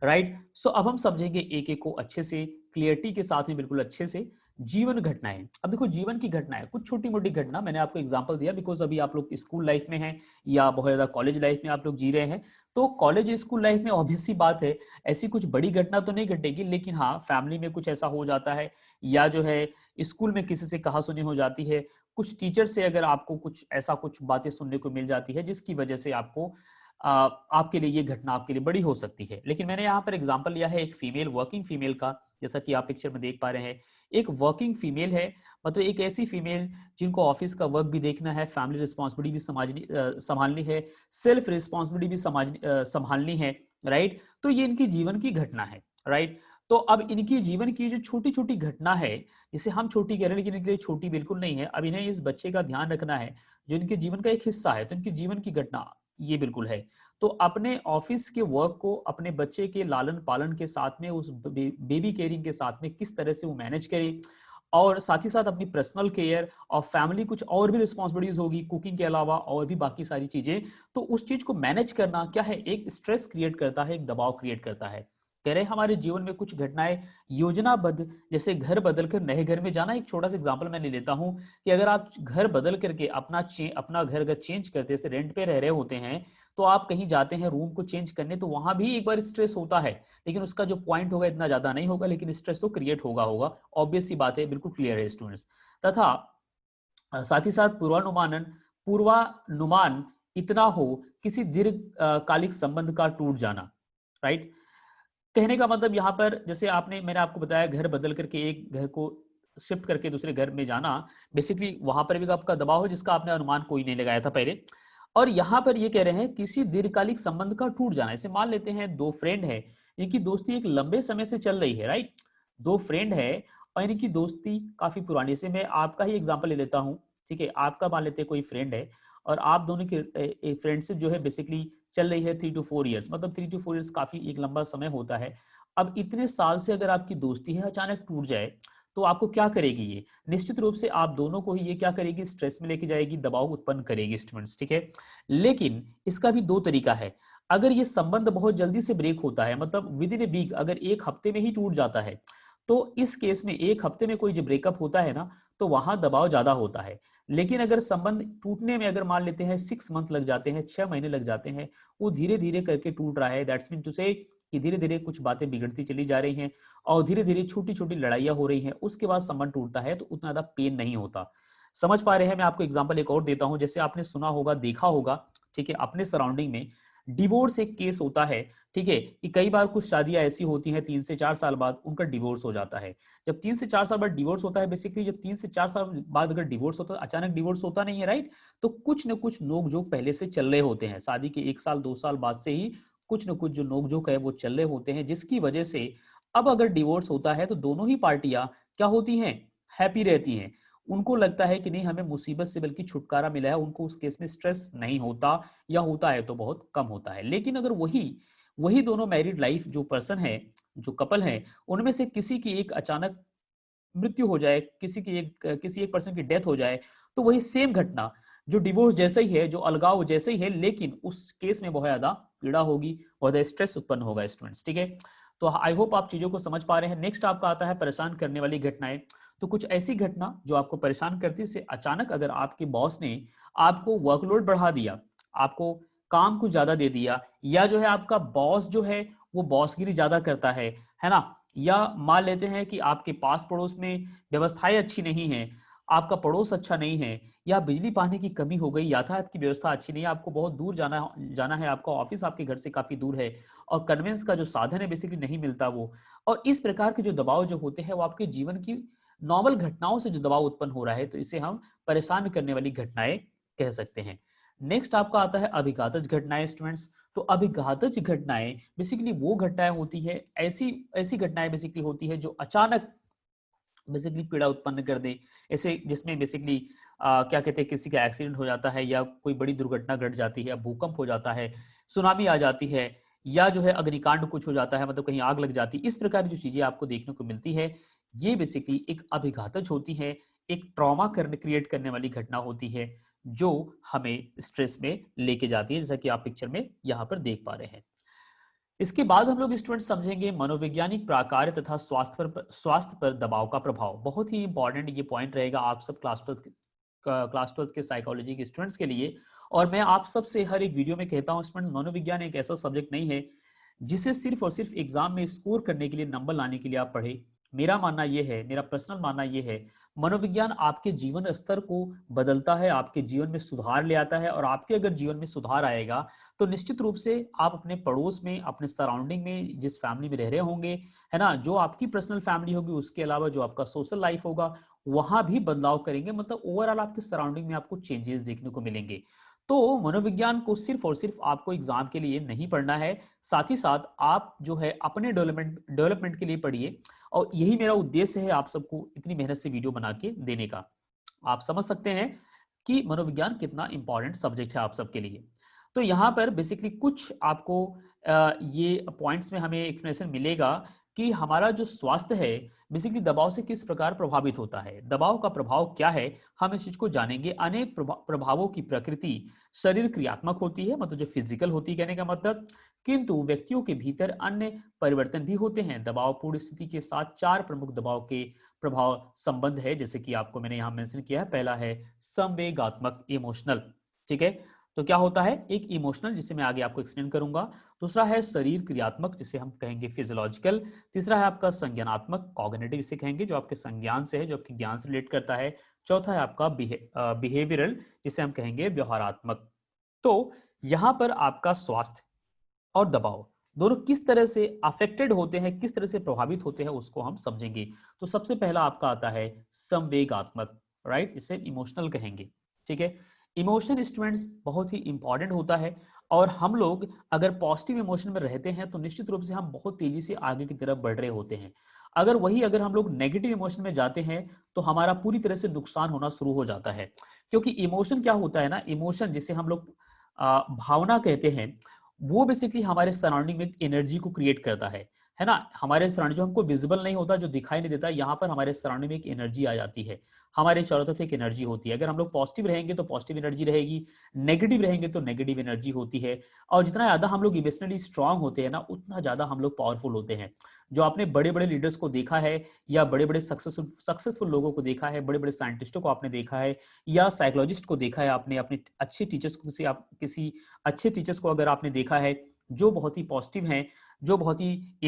राइट? सो अब हम समझेंगे एक-एक को अच्छे से, क्लियरिटी के साथ में, बिल्कुल अच्छे से। जीवन घटनाएँ, अब देखो जीवन की घटनाएँ, कुछ छोटी-मोटी घटना, मैंने आपको एग्ज़ाम्पल दिया बिकॉज़ अभी आप लोग स्कूल लाइफ़ में हैं या बहुत ज़्यादा कॉलेज लाइफ़ में आप लोग जी रहे हैं। तो कॉलेज, स्कूल लाइफ़ में ऑब्वियस सी बात है, ऐसी कुछ बड़ी घटना तो नहीं घटेगी, लेकिन हाँ, फैमिली में कुछ ऐसा हो जाता है, या जो है स्कूल में किसी से कहा-सुनी हो जाती है, कुछ टीचर से अगर आपको कुछ ऐसा कुछ बातें सुनने को मिल जाती है, जिसकी वजह से आपको अ, आपके लिए ये घटना आपके लिए बड़ी हो सकती है। लेकिन मैंने यहाँ पर एग्ज़ाम्पल लिया है एक फीमेल, वर्किंग फीमेल का, जैसा कि आप पिक्चर में देख पा रहे हैं। एक वर्किंग फीमेल है, मतलब एक ऐसी फीमेल जिनको ऑफिस का वर्क भी देखना है, फैमिली रिस्पॉन्सिबिलिटी भी संभालनी है, सेल्फ रिस्पॉन्सिबिलिटी भी संभालनी है, राइट? तो ये इनकी जीवन की घटना है, राइट? तो अब इनकी जीवन की जो छोटी-छोटी घटना है, इसे हम छोटी कह रहे हैं, लेकिन इनके लिए छोटी बिल्कुल नहीं है। अब इन्हें इस बच्चे का ध्यान रखना है, जो इनके जीवन का एक हिस्सा है, तो इनके जीवन की घटना ये बिल्कुल है। तो अपने ऑफिस के वर्क को अपने बच्चे के लालन-पालन के साथ में, उस बेबी केयरिंग के साथ में किस तरह से वो मैनेज करे, और साथ ही साथ अपनी पर्सनल केयर और फैमिली, कुछ और भी रिस्पॉन्सिबिलिटीज होगी कुकिंग के अलावा, और भी बाकी सारी चीजें। तो उस चीज को मैनेज करना क्या है, एक स्ट्रेस क्रिएट करता है, एक दबाव क्रिएट करता है। कह रहे हैं हमारे जीवन में कुछ घटनाएं योजनाबद्ध, जैसे घर बदल कर नए घर में जाना। एक छोटा सा एग्जांपल मैं ले लेता हूं कि अगर आप घर बदल करके अपना घर अगर चेंज करते, जैसे रेंट पे रह रहे होते हैं, तो आप कहीं जाते हैं रूम को चेंज करने, तो वहां भी एक बार स्ट्रेस होता है, लेकिन उसका जो पॉइंट होगा इतना ज्यादा नहीं होगा, लेकिन स्ट्रेस तो क्रिएट होगा। ऑब्वियस सी बात है, बिल्कुल क्लियर है स्टूडेंट्स। तथा साथ ही साथ पूर्वानुमान इतना हो, किसी दीर्घकालिक संबंध का टूट जाना, राइट? कहने का मतलब यहाँ पर, जैसे मैंने आपको बताया, घर बदल करके एक घर को शिफ्ट करके दूसरे घर में जाना, बेसिकली वहां पर भी आपका दबाव है, जिसका आपने अनुमान कोई नहीं लगाया था पहले। और यहाँ पर ये कह रहे हैं किसी दीर्घकालिक संबंध का टूट जाना। इसे मान लेते हैं दो फ्रेंड है, इनकी दोस्ती एक लंबे समय से चल रही है, राइट? दो फ्रेंड है और इनकी दोस्ती काफी पुरानी से। मैं आपका ही एग्जाम्पल ले लेता हूँ, ठीक है? आपका मान लेते हैं कोई फ्रेंड है, और आप दोनों की फ्रेंडशिप जो है बेसिकली चल रही है 3 to 4 years, मतलब 3 to 4 years काफी एक लंबा समय होता है। अब इतने साल से अगर आपकी दोस्ती है अचानक टूट जाए, तो आपको क्या करेगी ये? निश्चित रूप से आप दोनों को ही ये क्या करेगी, स्ट्रेस में लेके जाएगी, दबाव उत्पन्न करेगी स्टूडेंट्स, ठीक है? लेकिन इसका भी दो तरीका है। अगर ये संबंध बहुत जल्दी से ब्रेक होता है, मतलब विद इन ए वीक, अगर एक हफ्ते में ही टूट जाता है, तो इस केस में एक हफ्ते में कोई जो ब्रेकअप होता है ना, तो वहां दबाव ज्यादा होता है। लेकिन अगर संबंध टूटने में अगर मान लेते हैं 6 मंथ लग जाते हैं, 6 महीने लग जाते हैं, वो धीरे धीरे करके टूट रहा है, दैट्स मीन टू से कि धीरे धीरे कुछ बातें बिगड़ती चली जा रही हैं, और धीरे धीरे छोटी छोटी लड़ाइयां हो रही हैं, उसके बाद संबंध टूटता है, तो उतना ज्यादा पेन नहीं होता। समझ पा रहे हैं? मैं आपको एग्जाम्पल एक और देता हूं। जैसे आपने सुना होगा, देखा होगा, ठीक है, अपने सराउंडिंग में डिवोर्स एक केस होता है, ठीक है, कि कई बार कुछ शादियां ऐसी होती हैं 3 से 4 साल बाद उनका डिवोर्स हो जाता है। जब 3 से 4 साल बाद डिवोर्स होता है, बेसिकली जब 3 से 4 साल बाद अगर डिवोर्स होता है, अचानक डिवोर्स होता नहीं है, राइट? तो कुछ न कुछ नोक जोक पहले से चल रहे होते हैं, शादी के 1 साल 2 साल बाद से ही कुछ न कुछ जो नोक जोक है वो चल रहे होते हैं, जिसकी वजह से अब अगर डिवोर्स होता है तो दोनों ही पार्टियां क्या होती हैं, हैप्पी रहती हैं। उनको लगता है कि नहीं, हमें मुसीबत से बल्कि छुटकारा मिला है, उनको उस केस में स्ट्रेस नहीं होता, या होता है तो बहुत कम होता है। लेकिन अगर वही वही दोनों मैरिड लाइफ जो पर्सन है, जो कपल है, उनमें से किसी की एक अचानक मृत्यु हो जाए, किसी एक पर्सन की डेथ हो जाए, तो वही सेम घटना जो डिवोर्स जैसे ही है, जो अलगाव जैसे ही है, लेकिन उस केस में बहुत ज्यादा पीड़ा होगी, बहुत ज्यादा स्ट्रेस उत्पन्न होगा स्टूडेंट्स, ठीक है? तो आई होप आप चीजों को समझ पा रहे हैं। नेक्स्ट आपका आता है परेशान करने वाली घटनाएं। तो कुछ ऐसी घटना जो आपको परेशान करती है, से अचानक अगर आपके बॉस ने आपको वर्कलोड बढ़ा दिया, आपको काम कुछ ज्यादा दे दिया, या जो है आपका बॉस जो है वो बॉसगिरी ज्यादा करता है ना? या मान लेते हैं कि आपके पास पड़ोस में व्यवस्थाएं अच्छी नहीं है, आपका पड़ोस अच्छा नहीं है, या बिजली पानी की कमी हो गई, यातायात की व्यवस्था अच्छी नहीं है, आपको बहुत दूर जाना जाना है, आपका ऑफिस आपके घर से काफी दूर है, और कन्वेंस का जो साधन है बेसिकली नहीं मिलता वो। और इस प्रकार के जो दबाव जो होते हैं वो आपके जीवन की नॉर्मल घटनाओं से जो दबाव उत्पन्न हो रहा है, तो इसे हम परेशान करने वाली घटनाएं कह सकते हैं। नेक्स्ट आपका आता है अभिघातज घटनाएं स्टूडेंट्स। तो अभिघातज घटनाएं बेसिकली वो घटनाएं होती है, ऐसी ऐसी घटनाएं बेसिकली होती है जो अचानक बेसिकली पीड़ा उत्पन्न कर दे, ऐसे जिसमें बेसिकली क्या कहते हैं, किसी का एक्सीडेंट हो जाता है या कोई बड़ी दुर्घटना घट जाती है, भूकंप हो जाता है, सुनामी आ जाती है, या जो है अग्निकांड कुछ हो जाता है, मतलब कहीं आग लग जाती है, इस प्रकार की जो चीजें आपको देखने को मिलती है, ये बेसिकली एक अभिघातज होती है, एक ट्रॉमा करने क्रिएट करने वाली घटना होती है, जो हमें स्ट्रेस में लेके जाती है, जैसा कि आप पिक्चर में यहाँ पर देख पा रहे हैं। इसके बाद हम लोग स्टूडेंट समझेंगे मनोवैज्ञानिक प्रकार तथा स्वास्थ्य पर दबाव का प्रभाव। बहुत ही इंपॉर्टेंट ये पॉइंट रहेगा आप सब क्लास ट्वेल्थ के साइकोलॉजी के स्टूडेंट्स के लिए। और मैं आप सब से हर एक वीडियो में कहता हूँ स्टूडेंट, मनोविज्ञान एक ऐसा सब्जेक्ट नहीं है जिसे सिर्फ और सिर्फ एग्जाम में स्कोर करने के लिए, नंबर लाने के लिए आप पढ़े। मेरा मानना यह है, मेरा पर्सनल मानना यह है, मनोविज्ञान आपके जीवन स्तर को बदलता है, आपके जीवन में सुधार ले आता है। और आपके अगर जीवन में सुधार आएगा तो निश्चित रूप से आप अपने पड़ोस में, अपने सराउंडिंग में, जिस फैमिली में रह रहे होंगे, है ना, जो आपकी पर्सनल फैमिली होगी, उसके अलावा जो आपका सोशल लाइफ होगा, वहां भी बदलाव करेंगे। मतलब ओवरऑल आपके सराउंडिंग में आपको चेंजेस देखने को मिलेंगे। तो मनोविज्ञान को सिर्फ और सिर्फ आपको एग्जाम के लिए नहीं पढ़ना है, साथ ही साथ आप जो है अपने डेवलपमेंट के लिए पढ़िए। और यही मेरा उद्देश्य है आप सबको इतनी मेहनत से वीडियो बना के देने का। आप समझ सकते हैं कि मनोविज्ञान कितना इंपॉर्टेंट सब्जेक्ट है आप सबके लिए। तो यहाँ पर बेसिकली कुछ आपको ये पॉइंट्स में हमें एक्सप्लेनेशन मिलेगा कि हमारा जो स्वास्थ्य है बेसिकली दबाव से किस प्रकार प्रभावित होता है, दबाव का प्रभाव क्या है, हम इस चीज को जानेंगे। अनेक प्रभावों की प्रकृति शरीर क्रियात्मक होती है, मतलब जो फिजिकल होती है कहने का मतलब, किंतु व्यक्तियों के भीतर अन्य परिवर्तन भी होते हैं। दबावपूर्ण स्थिति के साथ 4 प्रमुख दबाव के प्रभाव संबंध है, जैसे कि आपको मैंने यहाँ मेंशन किया है। पहला है संवेगात्मक, इमोशनल, ठीक है। तो क्या होता है, एक इमोशनल, जिसे मैं आगे आपको एक्सप्लेन करूंगा। दूसरा है शरीर क्रियात्मक, जिसे हम कहेंगे फिजियोलॉजिकल। तीसरा है आपका संज्ञानात्मक, कॉग्निटिव इसे कहेंगे, जो आपके संज्ञान से है, जो आपके ज्ञान से रिलेट करता है। चौथा है आपका बिहेवियरल, जिसे हम कहेंगे व्यवहारात्मक। तो यहां पर आपका स्वास्थ्य और दबाव दोनों किस तरह से अफेक्टेड होते हैं, किस तरह से प्रभावित होते हैं, उसको हम समझेंगे। तो सबसे पहला आपका आता है संवेगात्मक, राइट, इसे इमोशनल कहेंगे, ठीक है। इमोशन स्टूडेंट्स बहुत ही इंपॉर्टेंट होता है। और हम लोग अगर पॉजिटिव इमोशन में रहते हैं तो निश्चित रूप से हम बहुत तेजी से आगे की तरफ बढ़ रहे होते हैं। अगर हम लोग नेगेटिव इमोशन में जाते हैं तो हमारा पूरी तरह से नुकसान होना शुरू हो जाता है। क्योंकि इमोशन क्या होता है ना, इमोशन जिसे हम लोग भावना कहते हैं, वो बेसिकली हमारे सराउंडिंग में एनर्जी को क्रिएट करता है ना। हमारे सराउंडिंग जो हमको विजिबल नहीं होता, जो दिखाई नहीं देता, यहाँ पर हमारे सराउंडिंग में एक एनर्जी आ जाती है। हमारे चारों तरफ एक एनर्जी होती है। अगर हम लोग पॉजिटिव रहेंगे तो पॉजिटिव एनर्जी रहेगी, नेगेटिव रहेंगे तो नेगेटिव एनर्जी होती है। और जितना ज्यादा हम लोग इमोशनली स्ट्रांग होते हैं ना, उतना ज्यादा हम लोग पावरफुल होते हैं। जो आपने बड़े बड़े लीडर्स को देखा है, या बड़े बड़े सक्सेसफुल लोगों को देखा है, बड़े बड़े साइंटिस्टों को आपने देखा है, या साइकोलॉजिस्ट को देखा है आपने, अपने अच्छे टीचर्स को, किसी अच्छे टीचर्स को अगर आपने देखा है, जो बहुत ही पॉजिटिव हैं, जो बहुत ही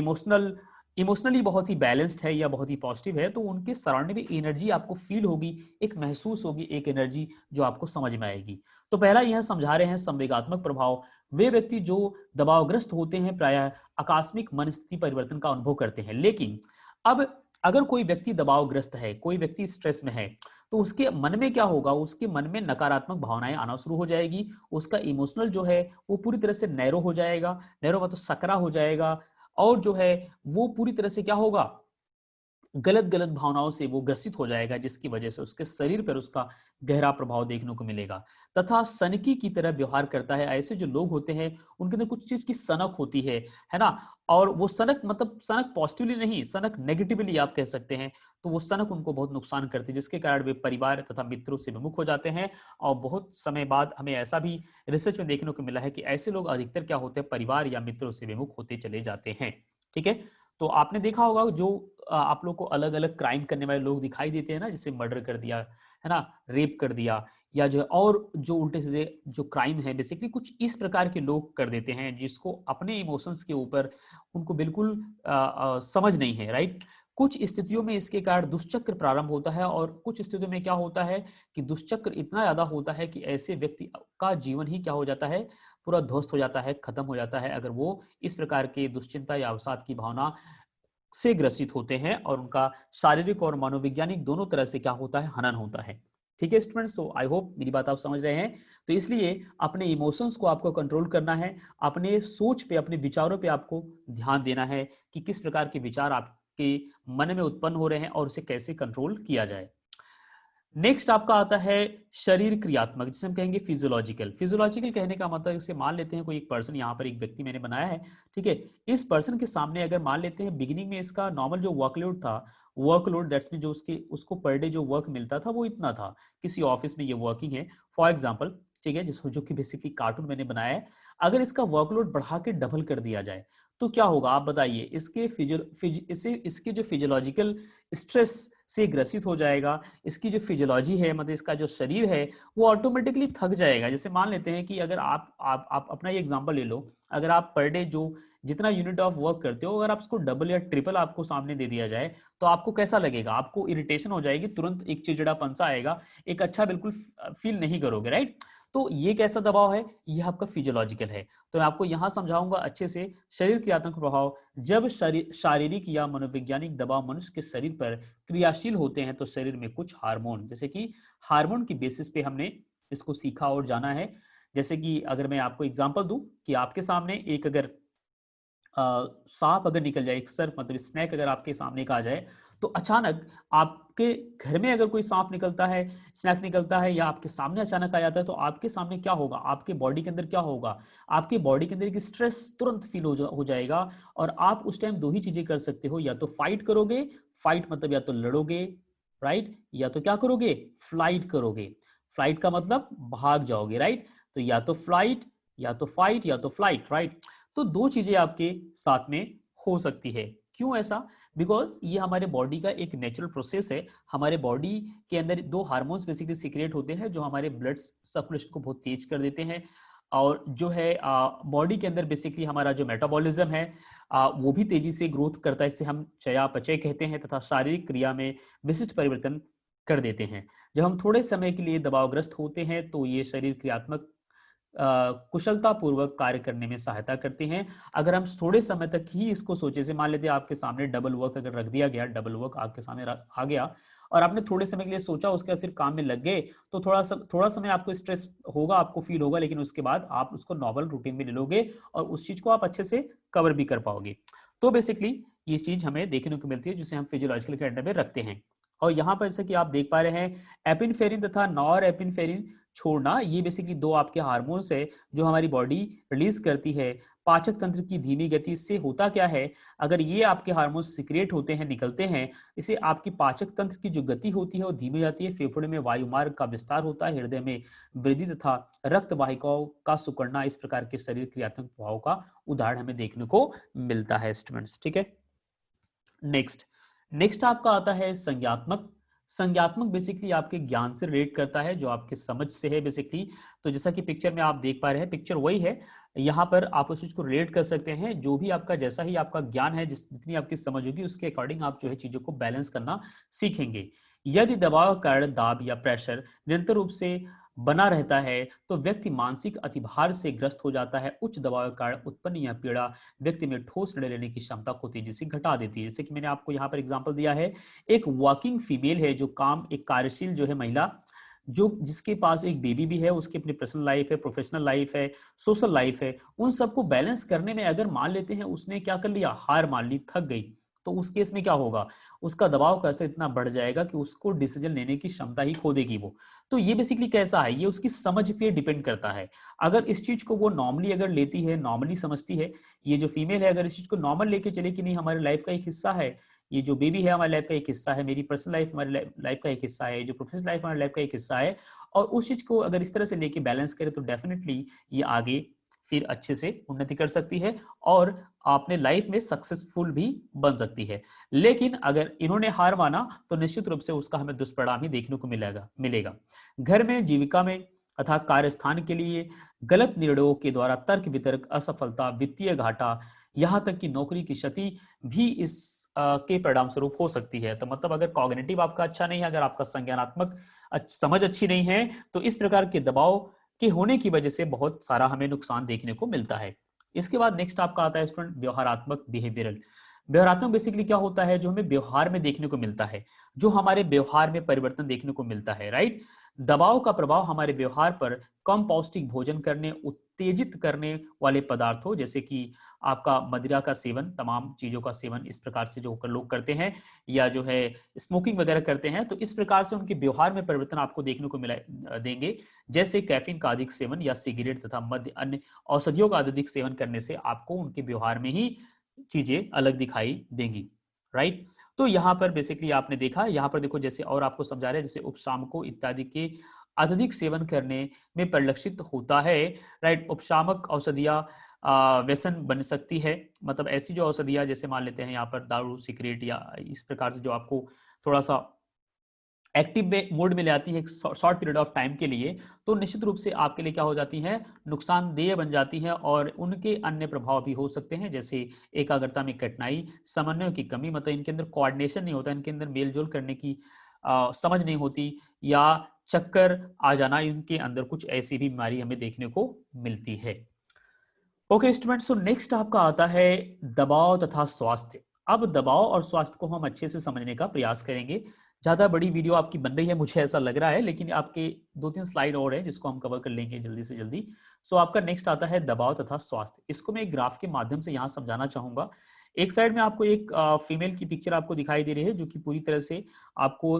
इमोशनली बहुत ही बैलेंस्ड है या बहुत ही पॉजिटिव है, तो उनके सराउंडिंग में एनर्जी आपको फील होगी, एक महसूस होगी, एक एनर्जी जो आपको समझ में आएगी। तो पहला यह समझा रहे हैं संवेगात्मक प्रभाव। वे व्यक्ति जो दबावग्रस्त होते हैं प्रायः आकस्मिक मनस्थिति परिवर्तन का अनुभव करते हैं। लेकिन अब अगर कोई व्यक्ति दबावग्रस्त है, कोई व्यक्ति स्ट्रेस में है, तो उसके मन में क्या होगा, उसके मन में नकारात्मक भावनाएं आना शुरू हो जाएगी। उसका इमोशनल जो है वो पूरी तरह से नैरो हो जाएगा, नैरो मतलब सकरा हो जाएगा। और जो है वो पूरी तरह से क्या होगा, गलत गलत भावनाओं से वो ग्रसित हो जाएगा, जिसकी वजह से उसके शरीर पर उसका गहरा प्रभाव देखने को मिलेगा। तथा सनकी की तरह व्यवहार करता है। ऐसे जो लोग होते हैं उनके अंदर कुछ चीज की सनक होती है ना। और वो सनक मतलब सनक पॉजिटिवली नहीं, सनक नेगेटिवली आप कह सकते हैं। तो वो सनक उनको बहुत नुकसान करती है, जिसके कारण वे परिवार तथा मित्रों से विमुख हो जाते हैं। और बहुत समय बाद हमें ऐसा भी रिसर्च में देखने को मिला है कि ऐसे लोग अधिकतर क्या होते हैं, परिवार या मित्रों से विमुख होते चले जाते हैं, ठीक है। तो आपने देखा होगा जो आप लोग को अलग अलग क्राइम करने वाले लोग दिखाई देते हैं ना, जैसे मर्डर कर दिया, है ना, रेप कर दिया, या जो है और जो उल्टे सीधे जो क्राइम है, बेसिकली कुछ इस प्रकार के लोग कर देते हैं, जिसको अपने इमोशंस के ऊपर उनको बिल्कुल समझ नहीं है, राइट। कुछ स्थितियों में इसके कारण दुष्चक्र प्रारंभ होता है, और कुछ स्थितियों में क्या होता है कि दुष्चक्र इतना ज्यादा होता है कि ऐसे व्यक्ति का जीवन ही क्या हो जाता है, पूरा ध्वस्त हो जाता है, खत्म हो जाता है, अगर वो इस प्रकार के दुश्चिंता या अवसाद की भावना से ग्रसित होते हैं, और उनका शारीरिक और मनोवैज्ञानिक दोनों तरह से क्या होता है, हनन होता है। ठीक है स्टूडेंट्स, तो आई होप मेरी बात आप समझ रहे हैं। तो इसलिए अपने इमोशंस को आपको कंट्रोल करना है, अपने सोच पे, अपने विचारों पे आपको ध्यान देना है कि किस प्रकार के विचार आपके मन में उत्पन्न हो रहे हैं और उसे कैसे कंट्रोल किया जाए। नेक्स्ट आपका आता है शरीर क्रियात्मक, जिसे हम कहेंगे फिजियोलॉजिकल। फिजियोलॉजिकल कहने का मतलब, इसे मान लेते हैं कोई एक पर्सन, यहाँ पर एक व्यक्ति मैंने बनाया है, ठीक है। इस पर्सन के सामने अगर मान लेते हैं बिगिनिंग में इसका नॉर्मल जो वर्कलोड था, वर्कलोड दैट्स मीन जो उसको पर डे जो वर्क मिलता था वो इतना था, किसी ऑफिस में ये वर्किंग है फॉर एग्जाम्पल, ठीक है, जिसको जो कि बेसिकली कार्टून मैंने बनाया है। अगर इसका वर्कलोड बढ़ा के डबल कर दिया जाए तो क्या होगा आप बताइए। इसके जो फिजियोलॉजिकल स्ट्रेस से ग्रसित हो जाएगा, इसकी जो फिजियोलॉजी है, मतलब इसका जो शरीर है वो ऑटोमेटिकली थक जाएगा। जैसे मान लेते हैं कि अगर आप अपना ये एग्जांपल ले लो, अगर आप पर डे जो जितना यूनिट ऑफ वर्क करते हो, अगर आप उसको डबल या ट्रिपल आपको सामने दे दिया जाए तो आपको कैसा लगेगा, आपको इरिटेशन हो जाएगी, तुरंत एक चिड़चिड़ापन सा आएगा, एक अच्छा बिल्कुल फील नहीं करोगे, राइट। तो ये कैसा दबाव है, ये आपका फिजियोलॉजिकल है। तो मैं आपको यहां समझाऊंगा अच्छे से। शरीर क्रियात्मक प्रभाव, जब शारीरिक या मनोवैज्ञानिक दबाव मनुष्य के शरीर पर क्रियाशील होते हैं तो शरीर में कुछ हार्मोन, जैसे कि हार्मोन की बेसिस पे हमने इसको सीखा और जाना है। जैसे कि अगर मैं आपको एग्जांपल दूं कि आपके सामने एक अगर सांप अगर निकल जाए, एक सर्प मतलब स्नैक अगर आपके सामने का आ जाए, तो अचानक आपके घर में अगर कोई सांप निकलता है, स्नैक निकलता है, या आपके सामने अचानक आ जाता है, तो आपके सामने क्या होगा, आपके बॉडी के अंदर क्या होगा, आपके बॉडी के अंदर एक स्ट्रेस तुरंत फील हो जाएगा। और आप उस टाइम दो ही चीजें कर सकते हो, या तो फाइट करोगे, फाइट मतलब या तो लड़ोगे, राइट, या तो क्या करोगे, फ्लाइट करोगे। फ्लाइट का मतलब भाग जाओगे, राइट। तो या तो फ्लाइट, या तो फाइट, या तो फ्लाइट, राइट। तो दो चीजें आपके साथ में हो सकती है। क्यों ऐसा? बिकॉज ये हमारे बॉडी का एक नेचुरल प्रोसेस है। हमारे बॉडी के अंदर दो हार्मोन्स बेसिकली सीक्रेट होते हैं जो हमारे ब्लड सर्कुलेशन को बहुत तेज कर देते हैं, और जो है बॉडी के अंदर बेसिकली हमारा जो मेटाबॉलिज्म है वो भी तेजी से ग्रोथ करता है। इससे हम चयापचय कहते हैं, तथा शारीरिक क्रिया में विशिष्ट परिवर्तन कर देते हैं। जब हम थोड़े समय के लिए दबावग्रस्त होते हैं तो ये शरीर क्रियात्मक कुशलता पूर्वक कार्य करने में सहायता करते हैं। अगर हम थोड़े समय तक ही इसको सोचे, से मान लेते हैं आपके सामने डबल वर्क अगर रख दिया गया, डबल वर्क आपके सामने आ गया और आपने थोड़े समय के लिए सोचा, उसके बाद फिर काम में लग गए, तो थोड़ा समय आपको स्ट्रेस होगा, आपको फील होगा, लेकिन उसके बाद आप उसको नॉर्मल रूटीन में ले लोगे और उस चीज को आप अच्छे से कवर भी कर पाओगे। तो बेसिकली ये चीज हमें देखने को मिलती है जिसे हम फिजियोलॉजिकल कैलेंडर में रखते हैं। और यहाँ पर जैसे कि आप देख पा रहे हैं, एपिनफ्रेरिन तथा नॉर एपिनफ्रेरिन छोड़ना, ये बेसिकली दो आपके हार्मोन्स है जो हमारी बॉडी रिलीज करती है। पाचक तंत्र की धीमी गति से होता क्या है, अगर ये आपके हार्मोन्स सिक्रेट होते हैं, निकलते हैं, इसे आपकी पाचक तंत्र की जो गति होती है वो धीमी जाती है, फेफड़े में वायुमार्ग का विस्तार होता है, हृदय में वृद्धि तथा रक्त वाहिकाओं का सिकुड़ना, इस प्रकार के शरीर क्रियात्मक प्रभाव का उदाहरण हमें देखने को मिलता है स्टूडेंट्स, ठीक है। नेक्स्ट आपका आता है संज्ञात्मक। संज्ञात्मक बेसिकली आपके ज्ञान से रिलेट करता है, जो आपके समझ से है बेसिकली। तो जैसा कि पिक्चर में आप देख पा रहे हैं, पिक्चर वही है, यहाँ पर आप उस चीज को रिलेट कर सकते हैं। जो भी आपका जैसा ही आपका ज्ञान है, जितनी आपकी समझ होगी, उसके अकॉर्डिंग आप जो है चीजों को बैलेंस करना सीखेंगे। यदि दबाव का कारण दाब या प्रेशर निरंतर रूप से बना रहता है तो व्यक्ति मानसिक अतिभार से ग्रस्त हो जाता है। उच्च दबाव के कारण उत्पन्न यह पीड़ा व्यक्ति में ठोस निर्णय लेने की क्षमता को तेजी से घटा देती है। जैसे कि मैंने आपको यहाँ पर एग्जांपल दिया है, एक वर्किंग फीमेल है, जो एक कार्यशील जो है महिला, जो जिसके पास एक बेबी भी है, उसकी अपनी पर्सनल लाइफ है, प्रोफेशनल लाइफ है, सोशल लाइफ है, उन सबको बैलेंस करने में अगर मान लेते हैं उसने क्या कर लिया, हार मान ली, थक गई, तो उस केस में क्या होगा, उसका दबाव का स्तर इतना बढ़ जाएगा कि उसको डिसीजन लेने की क्षमता ही खो देगी वो। तो ये बेसिकली कैसा है, ये उसकी समझ पे डिपेंड करता है। अगर इस चीज को वो नॉर्मली अगर लेती है, नॉर्मली समझती है, ये जो फीमेल है, अगर इस चीज को नॉर्मल लेके चले कि नहीं हमारी लाइफ का एक हिस्सा है, ये जो बेबी है हमारी लाइफ का एक हिस्सा है, मेरी पर्सनल लाइफ हमारी लाइफ का एक हिस्सा है, जो प्रोफेशनल लाइफ हमारी लाइफ का एक हिस्सा है, और उस चीज को अगर इस तरह से लेके बैलेंस करे तो डेफिनेटली ये आगे फिर अच्छे से उन्नति कर सकती है और अपने लाइफ में सक्सेसफुल भी बन सकती है। लेकिन अगर इन्होंने हार माना तो निश्चित रूप से उसका हमें दुष्परिणाम ही देखने को मिलेगा। घर में, जीविका में तथा कार्यस्थान के लिए गलत निर्णयों के द्वारा तर्क वितर्क, असफलता, वित्तीय घाटा, यहाँ तक कि नौकरी की क्षति भी इस के परिणाम स्वरूप हो सकती है। तो मतलब अगर कॉग्निटिव आपका अच्छा नहीं है, अगर आपका संज्ञानात्मक समझ अच्छी नहीं है, तो इस प्रकार के दबाव के होने की वजह से बहुत सारा हमें नुकसान देखने को मिलता है। इसके बाद नेक्स्ट आपका आता है स्टूडेंट व्यवहारात्मक, बिहेवियरल। व्यवहारात्मक बेसिकली क्या होता है, जो हमें व्यवहार में देखने को मिलता है, जो हमारे व्यवहार में परिवर्तन देखने को मिलता है, राइट। दबाव का प्रभाव हमारे व्यवहार पर कम पौष्टिक भोजन करने, उत्तेजित करने वाले पदार्थ हो, जैसे कि आपका मदिरा का सेवन, तमाम चीजों का सेवन इस प्रकार से जो लोग करते हैं, या जो है स्मोकिंग वगैरह करते हैं, तो इस प्रकार से उनके व्यवहार में परिवर्तन आपको देखने को मिला देंगे। जैसे कैफीन का अधिक सेवन या सिगरेट तथा मद्य अन्य औषधियों का अधिक सेवन करने से आपको उनके व्यवहार में ही चीजें अलग दिखाई देंगी, राइट। तो यहाँ पर बेसिकली आपने देखा, यहाँ पर देखो जैसे और आपको समझा रहे हैं, जैसे उपशामकों इत्यादि के अत्यधिक सेवन करने में परिलक्षित होता है, राइट। उपशामक औषधियां व्यसन बन सकती है, मतलब ऐसी जो औषधियां, जैसे मान लेते हैं यहाँ पर दारू, सिगरेट या इस प्रकार से जो आपको थोड़ा सा एक्टिव मोड में ले आती है एक शॉर्ट पीरियड ऑफ टाइम के लिए, तो निश्चित रूप से आपके लिए क्या हो जाती है, नुकसानदेह बन जाती है, और उनके अन्य प्रभाव भी हो सकते हैं, जैसे एकाग्रता में कठिनाई, समन्वय की कमी, मतलब इनके अंदर कोऑर्डिनेशन नहीं होता, इनके अंदर मेलजोल करने की समझ नहीं होती, या चक्कर आ जाना, इनके अंदर कुछ ऐसी भी बीमारी हमें देखने को मिलती है। ओके स्टूडेंट्स, सो नेक्स्ट आपका आता है दबाव तथा स्वास्थ्य। अब दबाव और स्वास्थ्य को हम अच्छे से समझने का प्रयास करेंगे। ज्यादा बड़ी वीडियो आपकी बन रही है मुझे ऐसा लग रहा है, लेकिन आपके 2-3 स्लाइड और है जिसको हम कवर कर लेंगे जल्दी से जल्दी। सो आपका नेक्स्ट आता है दबाव तथा स्वास्थ्य। इसको मैं एक ग्राफ के माध्यम से यहाँ समझाना चाहूंगा। एक साइड में आपको एक फीमेल की पिक्चर आपको दिखाई दे रही है, जो कि पूरी तरह से आपको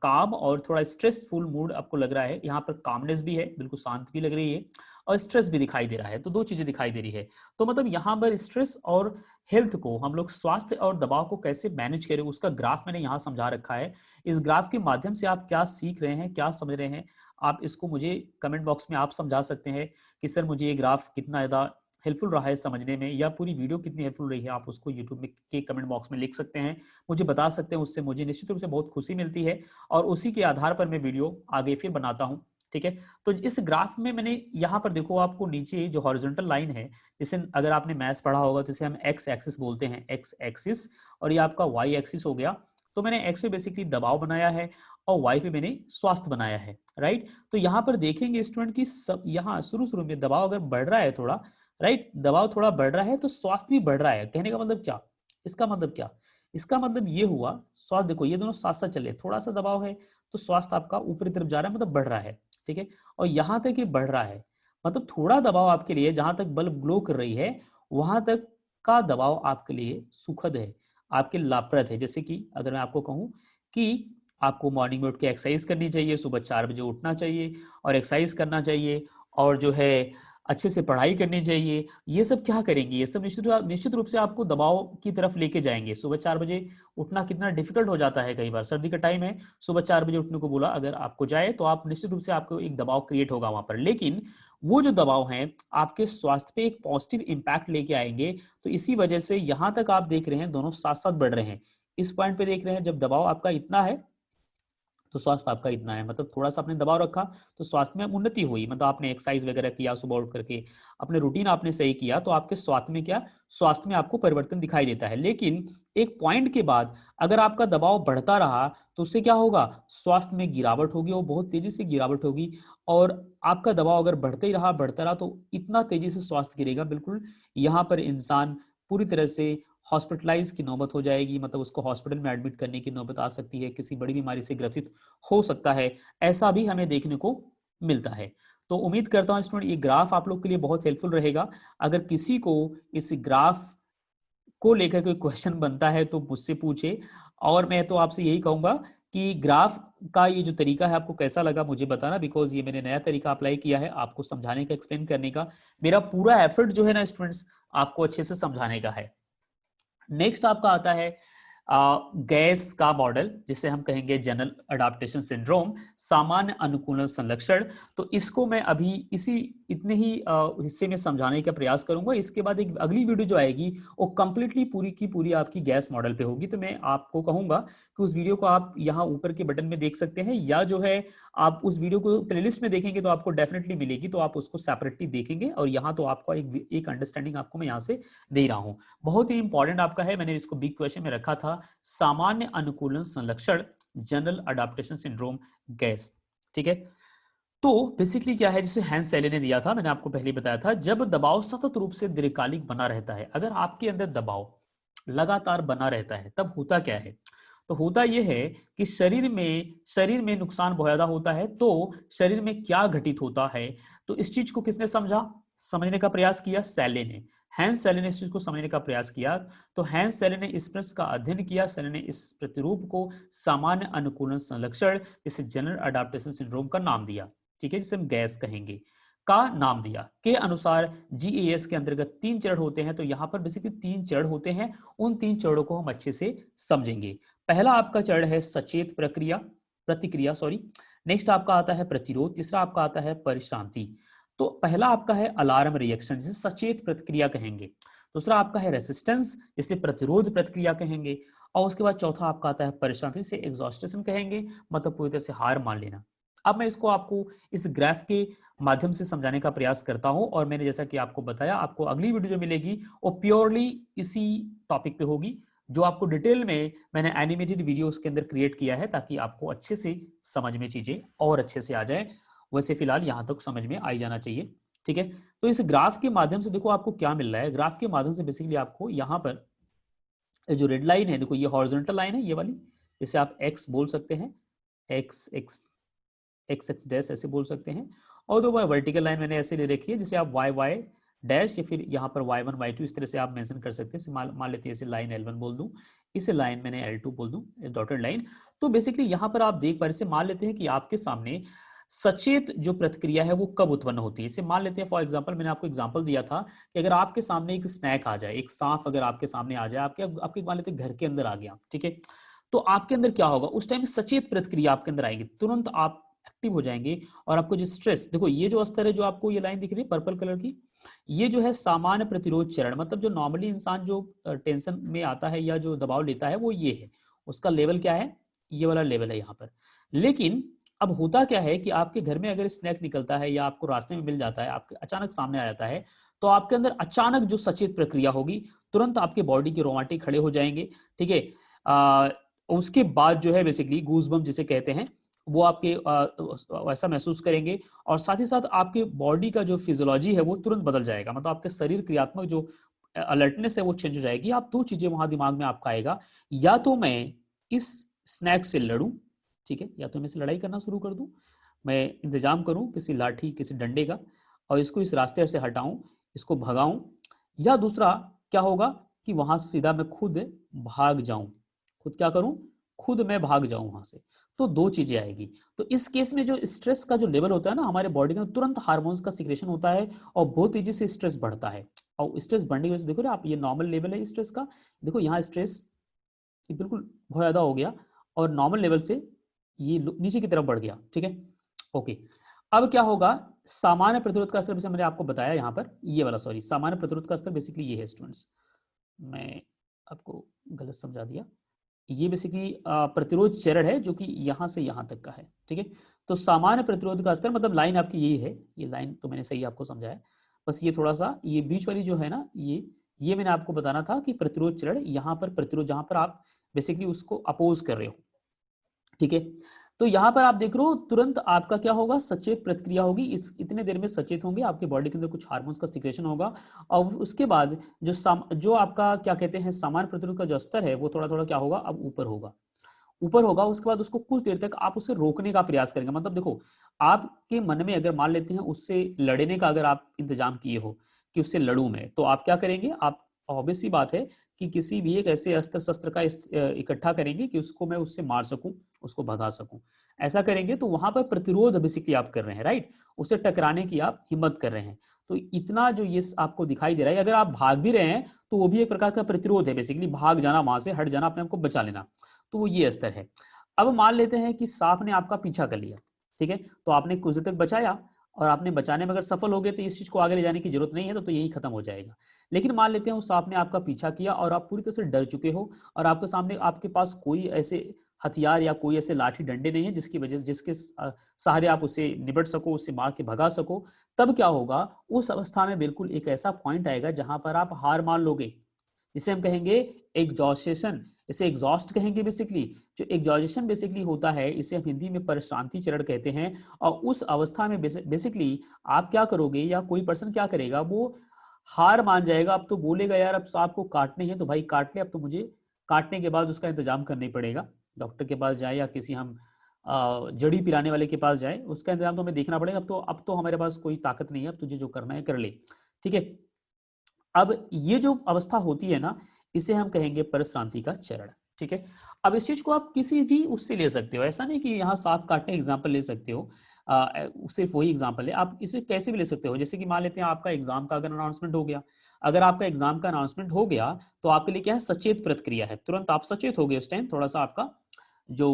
काम और थोड़ा स्ट्रेसफुल मूड आपको लग रहा है। यहाँ पर कामनेस भी है, बिल्कुल शांत भी लग रही है, और स्ट्रेस भी दिखाई दे रहा है, तो दो चीजें दिखाई दे रही है। तो मतलब यहाँ पर स्ट्रेस और हेल्थ को हम लोग, स्वास्थ्य और दबाव को कैसे मैनेज करें, उसका ग्राफ मैंने यहाँ समझा रखा है। इस ग्राफ के माध्यम से आप क्या सीख रहे हैं, क्या समझ रहे हैं, आप इसको मुझे कमेंट बॉक्स में आप समझा सकते हैं कि सर मुझे ये ग्राफ कितना ज्यादा हेल्पफुल रहा है समझने में, या पूरी वीडियो कितनी हेल्पफुल रही है। आप उसको यूट्यूब में के कमेंट बॉक्स में लिख सकते हैं, मुझे बता सकते हैं, उससे मुझे निश्चित रूप से बहुत खुशी मिलती है, और उसी के आधार पर मैं वीडियो आगे फिर बनाता हूँ, ठीक है। तो इस ग्राफ में मैंने यहाँ पर देखो, आपको नीचे जो हॉरिजॉन्टल लाइन है, जिसे अगर आपने मैथ्स पढ़ा होगा तो इसे हम एक्स एक्सिस बोलते हैं, एक्स एक्सिस, और ये आपका वाई एक्सिस हो गया। तो मैंने एक्स पे बेसिकली दबाव बनाया है, और वाई पे मैंने स्वास्थ्य बनाया है, राइट। तो यहाँ पर देखेंगे स्टूडेंट की सब, यहाँ शुरू शुरू में दबाव अगर बढ़ रहा है थोड़ा, राइट, दबाव थोड़ा बढ़ रहा है तो स्वास्थ्य भी बढ़ रहा है। कहने का मतलब क्या, इसका मतलब क्या, इसका मतलब ये हुआ, स्वास्थ्य देखो ये दोनों साथ साथ चले, थोड़ा सा दबाव है तो स्वास्थ्य आपका ऊपरी तरफ जा रहा है, मतलब बढ़ रहा है, ठीक है। और यहां तक ये बढ़ रहा है, मतलब थोड़ा दबाव आपके लिए, जहां तक बल्ब ग्लो कर रही है वहां तक का दबाव आपके लिए सुखद है, आपके लाभप्रद है। जैसे कि अगर मैं आपको कहूं कि आपको मॉर्निंग में उठ के एक्सरसाइज करनी चाहिए, सुबह 4 बजे उठना चाहिए और एक्सरसाइज करना चाहिए, और जो है अच्छे से पढ़ाई करनी चाहिए, ये सब क्या करेंगे, ये सब निश्चित रूप से आपको दबाव की तरफ लेके जाएंगे। सुबह 4 बजे उठना कितना डिफिकल्ट हो जाता है, कई बार सर्दी का टाइम है, सुबह 4 बजे उठने को बोला अगर आपको जाए, तो आप निश्चित रूप से आपको एक दबाव क्रिएट होगा वहां पर, लेकिन वो जो दबाव है आपके स्वास्थ्य पे एक पॉजिटिव इंपैक्ट लेके आएंगे। तो इसी वजह से यहां तक आप देख रहे हैं दोनों साथ साथ बढ़ रहे हैं। इस पॉइंट पे देख रहे हैं, जब दबाव आपका इतना है तो स्वास्थ्य आपका इतना है, मतलब थोड़ा सा आपने दबाव रखा तो स्वास्थ्य में उन्नति हुई, मतलब आपने एक्सरसाइज वगैरह किया, सुबह उठ करके अपने रूटीन आपने सही किया, तो आपके स्वास्थ्य में क्या, स्वास्थ्य में आपको परिवर्तन दिखाई देता है। लेकिन एक पॉइंट के बाद अगर आपका दबाव बढ़ता रहा तो उससे क्या होगा, स्वास्थ्य में गिरावट होगी, और बहुत तेजी से गिरावट होगी। और आपका दबाव अगर बढ़ते ही रहा, बढ़ता रहा, तो इतना तेजी से स्वास्थ्य गिरेगा, बिल्कुल यहाँ पर इंसान पूरी तरह से हॉस्पिटलाइज की नौबत हो जाएगी, मतलब उसको हॉस्पिटल में एडमिट करने की नौबत आ सकती है, किसी बड़ी बीमारी से ग्रसित हो सकता है, ऐसा भी हमें देखने को मिलता है। तो उम्मीद करता हूं स्टूडेंट ये ग्राफ आप लोग के लिए बहुत हेल्पफुल रहेगा। अगर किसी को इस ग्राफ को लेकर कोई क्वेश्चन बनता है तो मुझसे पूछे, और मैं तो आपसे यही कहूंगा कि ग्राफ का ये जो तरीका है आपको कैसा लगा मुझे बताना, बिकॉज ये मैंने नया तरीका अप्लाई किया है आपको समझाने का, एक्सप्लेन करने का। मेरा पूरा एफर्ट जो है ना स्टूडेंट्स, आपको अच्छे से समझाने का है। नेक्स्ट आपका आता है गैस का मॉडल, जिसे हम कहेंगे जनरल अडाप्टेशन सिंड्रोम, सामान्य अनुकूलन संलक्षण। तो इसको मैं अभी इसी इतने ही हिस्से में समझाने का प्रयास करूंगा। इसके बाद एक अगली वीडियो जो आएगी वो कंप्लीटली पूरी की पूरी आपकी गैस मॉडल पे होगी। तो मैं आपको कहूंगा कि उस वीडियो को आप यहाँ ऊपर के बटन में देख सकते हैं, या जो है आप उस वीडियो को प्लेलिस्ट में देखेंगे तो आपको डेफिनेटली मिलेगी, तो आप उसको सेपरेटली देखेंगे। और यहाँ तो आपको एक अंडरस्टैंडिंग आपको मैं यहाँ से दे रहा हूँ। बहुत ही इंपॉर्टेंट आपका है, मैंने इसको बिग क्वेश्चन में रखा था, सामान्य अनुकूलन संलक्षण जनरल अडाप्टेशन सिंड्रोम गैस, ठीक है। तो बेसिकली क्या है, जिसे हैंस सेले ने दिया था, मैंने आपको पहले ही बताया था, जब दबाव सतत रूप से दीर्घकालिक बना रहता है, अगर आपके अंदर दबाव लगातार बना रहता है तब होता क्या है, तो होता यह है कि शरीर में नुकसान बहुत ज्यादा होता है। तो शरीर में क्या घटित होता है, तो इस चीज को किसने समझा, समझने का प्रयास किया सैले ने, हैंस सैले ने इस चीज को समझने का प्रयास किया। तो हैंस सैले ने इस प्रश्न का अध्ययन किया। सैले ने इस प्रतिरूप को सामान्य अनुकूलन संलक्षण, जिसे जनरल अडाप्टेशन सिंड्रोम का नाम दिया, ठीक है, जिसे हम गैस कहेंगे, का नाम दिया। के अनुसार जीएएस के अंतर्गत 3 चरण होते हैं। तो यहाँ पर बेसिकली 3 चरण होते हैं, उन 3 चरणों को हम अच्छे से समझेंगे। पहला आपका चरण है सचेत प्रतिक्रिया, नेक्स्ट आपका आता है प्रतिरोध, तीसरा आपका आता है परिशांति। तो पहला आपका है अलार्म रिएक्शन, जिसे सचेत प्रतिक्रिया कहेंगे। दूसरा आपका है रेसिस्टेंस, जिसे प्रतिरोध प्रतिक्रिया कहेंगे। और उसके बाद चौथा आपका आता है परिशांति, से एग्जॉस्टेशन कहेंगे, मतलब पूरी तरह से हार मान लेना। अब मैं इसको आपको इस ग्राफ के माध्यम से समझाने का प्रयास करता हूं, और मैंने जैसा कि आपको बताया, आपको अगली वीडियो जो मिलेगी वो प्योरली इसी टॉपिक पे होगी, जो आपको डिटेल में मैंने एनिमेटेड वीडियो उसके अंदर क्रिएट किया है, ताकि आपको अच्छे से समझ में चीजें और अच्छे से आ जाए। वैसे फिलहाल यहां तक समझ में आ जाना चाहिए, ठीक है। तो इस ग्राफ के माध्यम से देखो आपको क्या मिल रहा है। ग्राफ के माध्यम से बेसिकली आपको यहाँ पर जो रेड लाइन है, देखो ये हॉरिजॉन्टल लाइन है, ये वाली, इसे आप एक्स बोल सकते हैं, x x x x dash ऐसे बोल सकते हैं। और दो वर्टिकल लाइन मैंने ऐसे ले रखी है, जिसे आप वाई वाई डैश या फिर यहाँ पर y1 y2 इस तरह से आप मेंशन कर सकते हैं। मान लेते हैं इसे लाइन L1 बोल दूं, इसे लाइन मैंने L2 बोल दूं, डॉटेड लाइन। तो बेसिकली यहाँ पर आप देख पा रहे, मान लेते हैं कि आपके सामने सचेत जो प्रतिक्रिया है वो कब उत्पन्न होती है। इसे मान लेते हैं, फॉर एग्जांपल मैंने आपको एग्जांपल दिया था कि अगर आपके सामने एक स्नैक आ जाए, एक सांप अगर आपके सामने आ जाए, आपके मान लेते हैं घर के अंदर आ गया, ठीक है, तो आपके अंदर क्या होगा, उस टाइम सचेत प्रतिक्रिया आपके अंदर आएगी, तुरंत आप एक्टिव हो जाएंगे। और आपको जो स्ट्रेस, देखो ये जो स्तर है, जो आपको ये लाइन दिख रही है पर्पल कलर की, ये जो है सामान्य प्रतिरोध चरण, मतलब जो नॉर्मली इंसान जो टेंशन में आता है या जो दबाव लेता है, वो ये है, उसका लेवल क्या है, ये वाला लेवल है यहाँ पर। लेकिन अब होता क्या है कि आपके घर में अगर स्नैक निकलता है या आपको रास्ते में मिल जाता है, आपके अचानक सामने आ जाता है, तो आपके अंदर अचानक जो सचेत प्रक्रिया होगी, तुरंत आपके बॉडी के रोमाटे खड़े हो जाएंगे, ठीक है। उसके बाद जो है बेसिकली गूज़बम्प जिसे कहते हैं, वो आपके वैसा महसूस करेंगे। और साथ ही साथ आपके बॉडी का जो फिजियोलॉजी है वो तुरंत बदल जाएगा, मतलब आपके शरीर क्रियात्मक जो अलर्टनेस है वो चेंज हो जाएगी। आप दो चीजें वहां दिमाग में आपका आएगा, या तो मैं इस स्नैक से लड़ूं, ठीक है, या तो मैं इसे लड़ाई करना शुरू कर दूं, मैं इंतजाम करूं किसी लाठी किसी डंडे का, और इसको इस रास्ते से हटाऊं, इसको भगाऊं, या दूसरा क्या होगा कि वहां से सीधा मैं खुद भाग जाऊं, खुद क्या करूं, खुद मैं भाग जाऊं वहां से। तो दो चीजें आएगी। तो इस केस में जो स्ट्रेस का जो लेवल होता है ना हमारे बॉडी का, तुरंत हार्मोन्स का सिक्रेशन होता है और बहुत तेजी से स्ट्रेस बढ़ता है। और स्ट्रेस बढ़ने की वजह से देखो ना आप, ये नॉर्मल लेवल है स्ट्रेस का, देखो यहाँ स्ट्रेस बिल्कुल बहुत ज्यादा हो गया, और नॉर्मल लेवल से ये नीचे की तरफ बढ़ गया, ठीक है। ओके, अब क्या होगा, सामान्य प्रतिरोध का स्तर, जैसे मैंने आपको बताया यहाँ पर, ये वाला सॉरी, सामान्य प्रतिरोध का स्तर बेसिकली ये है स्टूडेंट्स, मैं आपको गलत समझा दिया, ये बेसिकली प्रतिरोध चरण है जो कि यहां से यहां तक का है, ठीक है। तो सामान्य प्रतिरोध का स्तर मतलब लाइन आपकी यही है, ये लाइन तो मैंने सही आपको समझाया, बस ये थोड़ा सा ये बीच वाली जो है ना, ये मैंने आपको बताना था कि प्रतिरोध चरण, यहाँ पर प्रतिरोध जहां पर आप बेसिकली उसको अपोज कर रहे हो, ठीक है। तो यहां पर आप देख रहे हो तुरंत आपका क्या होगा, सचेत प्रतिक्रिया होगी, इस इतने देर में सचेत होंगे, आपके बॉडी के अंदर कुछ हार्मोन्स का सिक्रेशन होगा। और उसके बाद जो आपका क्या कहते हैं सामान्य प्रतिरोध का जो स्तर है वो थोड़ा थोड़ा क्या होगा, अब ऊपर होगा। उसके बाद उसको कुछ देर तक आप उसे रोकने का प्रयास करेंगे। मतलब देखो, आपके मन में अगर मान लेते हैं उससे लड़ने का अगर आप इंतजाम किए हो कि उससे लड़ूं मैं, तो आप क्या करेंगे, आप ऑब्वियस सी बात है कि किसी भी एक ऐसे अस्त्र शस्त्र का इकट्ठा करेंगे कि उसको मैं उससे मार सकूं, उसको भगा सकूं। ऐसा करेंगे तो वहां पर प्रतिरोध बेसिकली आप कर रहे हैं, राइट, उससे टकराने की आप हिम्मत कर रहे हैं। तो इतना जो ये आपको दिखाई दे रहा है, अगर आप भाग भी रहे हैं तो वो भी एक प्रकार का प्रतिरोध है, बेसिकली भाग जाना, वहां से हट जाना, अपने आप को बचा लेना, तो वो ये स्तर है। अब मान लेते हैं कि सांप ने आपका पीछा कर लिया, ठीक है, तो आपने कुछ देर तक बचाया, और आपने बचाने में अगर सफल हो गए तो इस चीज को आगे ले जाने की जरूरत नहीं है, तो यही खत्म हो जाएगा। लेकिन मान लेते हैं उस सांप ने आपका पीछा किया और आप पूरी तरह से डर चुके हो, और आपके सामने आपके पास कोई ऐसे हथियार या कोई ऐसे लाठी डंडे नहीं है जिसके सहारे आप उसे निपट सको, उससे मार के भगा सको। तब क्या होगा, उस अवस्था में बिल्कुल एक ऐसा पॉइंट आएगा जहां पर आप हार मान लोगे, जिसे हम कहेंगे एग्जॉस्टेशन, इसे एग्जॉस्ट कहेंगे बेसिकली। जो एग्जॉस्टेशन बेसिकली होता है, इसे हम हिंदी में परिश्रांति चरण कहते हैं। और उस अवस्था में बेसिकली आप क्या करोगे, या कोई पर्सन क्या करेगा, वो हार मान जाएगा। अब तो बोलेगा यार अब सांप को काटने हैं तो भाई काट ले, अब तो मुझे काटने के बाद उसका इंतजाम करना ही पड़ेगा, डॉक्टर के पास जाए या किसी हम जड़ी पिलाने वाले के पास जाए, उसका इंतजाम तो हमें देखना पड़ेगा। अब तो हमारे पास कोई ताकत नहीं है, अब तुझे जो करना है कर ले, ठीक है। अब ये जो अवस्था होती है ना, इसे हम कहेंगे परश्रांति का चरण, ठीक है। अब इस चीज को आप किसी भी उससे ले सकते हो, ऐसा नहीं कि यहाँ सांप काटने एग्जाम्पल ले सकते हो, सिर्फ वही एग्जाम्पल है। आप इसे कैसे भी ले सकते हो, जैसे कि मान लेते हैं आपका एग्जाम का अगर अनाउंसमेंट हो गया, अगर आपका एग्जाम का अनाउंसमेंट हो गया तो आपके लिए क्या है, सचेत प्रतिक्रिया है, तुरंत आप सचेत हो गए, उस टाइम थोड़ा सा आपका जो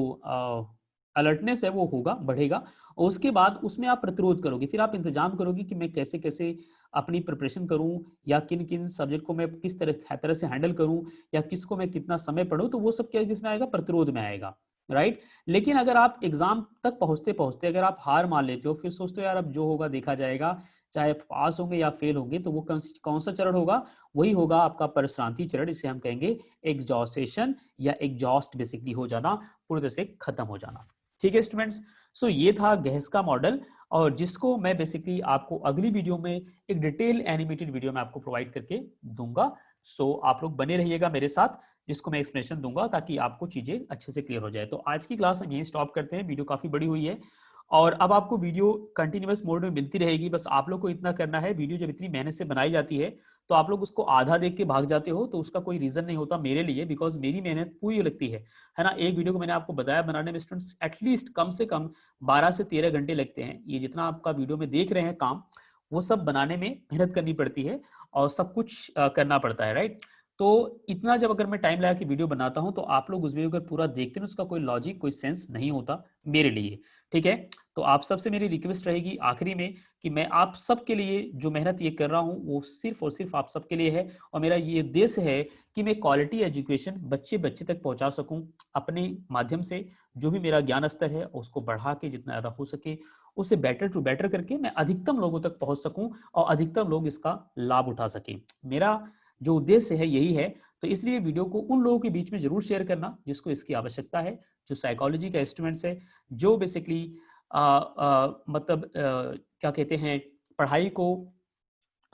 अलर्टनेस है वो होगा, बढ़ेगा। और उसके बाद उसमें आप प्रतिरोध करोगे, फिर आप इंतजाम करोगे कि मैं कैसे कैसे अपनी प्रिपरेशन करूं, या किन किन सब्जेक्ट को मैं किस तरह से हैंडल करूं, या किसको मैं कितना समय पढूं, तो वो सब क्या किसमें आएगा, प्रतिरोध में आएगा, राइट। लेकिन अगर आप एग्जाम तक पहुंचते पहुंचते अगर आप हार मान लेते हो, फिर सोचते हो यार अब जो होगा देखा जाएगा, चाहे पास होंगे या फेल होंगे, तो वो कौन सा चरण होगा, वही होगा आपका परश्रांति चरण, इसे हम कहेंगे एग्जॉस्टेशन या एग्जॉस्ट बेसिकली हो जाना, पूरी तरह से खत्म हो जाना, ठीक है स्टूडेंट्स। सो ये था गैस का मॉडल, और जिसको मैं बेसिकली आपको अगली वीडियो में एक डिटेल एनिमेटेड वीडियो में आपको प्रोवाइड करके दूंगा। सो आप लोग बने रहिएगा मेरे साथ, जिसको मैं एक्सप्लेनेशन दूंगा ताकि आपको चीजें अच्छे से क्लियर हो जाए। तो आज की क्लास हम यहीं स्टॉप करते हैं, वीडियो काफी बड़ी हुई है, और अब आपको वीडियो कंटिन्यूअस मोड में मिलती रहेगी। बस आप लोग को इतना करना है, वीडियो जब इतनी मेहनत से बनाई जाती है तो आप लोग उसको आधा देख के भाग जाते हो, तो उसका कोई रीजन नहीं होता मेरे लिए, बिकॉज मेरी मेहनत पूरी लगती है ना। एक वीडियो को मैंने आपको बताया बनाने में स्टूडेंट्स एटलीस्ट कम से कम 12 से 13 घंटे लगते हैं। ये जितना आपका वीडियो में देख रहे हैं काम, वो सब बनाने में मेहनत करनी पड़ती है और सब कुछ करना पड़ता है, राइट। तो इतना जब अगर मैं टाइम लगा के वीडियो बनाता हूं, तो आप लोग उस वीडियो को पूरा देखते हैं, उसका कोई लॉजिक कोई सेंस नहीं होता मेरे लिए, ठीक है। तो आप सबसे मेरी रिक्वेस्ट रहेगी आखिरी में कि मैं आप सबके लिए जो मेहनत ये कर रहा हूं वो सिर्फ और सिर्फ आप सबके लिए है, और मेरा ये उद्देश्य है कि मैं क्वालिटी एजुकेशन बच्चे बच्चे तक पहुंचा सकूं अपने माध्यम से। जो भी मेरा ज्ञान स्तर है उसको बढ़ा के जितना ज़्यादा हो सके उसे बेटर टू बेटर करके मैं अधिकतम लोगों तक पहुंच सकूं और अधिकतम लोग इसका लाभ उठा सकें। मेरा जो उद्देश्य है यही है। तो इसलिए वीडियो को उन लोगों के बीच में जरूर शेयर करना जिसको इसकी आवश्यकता है, जो साइकोलॉजी का इंस्ट्रूमेंट्स है, जो बेसिकली मतलब क्या कहते हैं, पढ़ाई को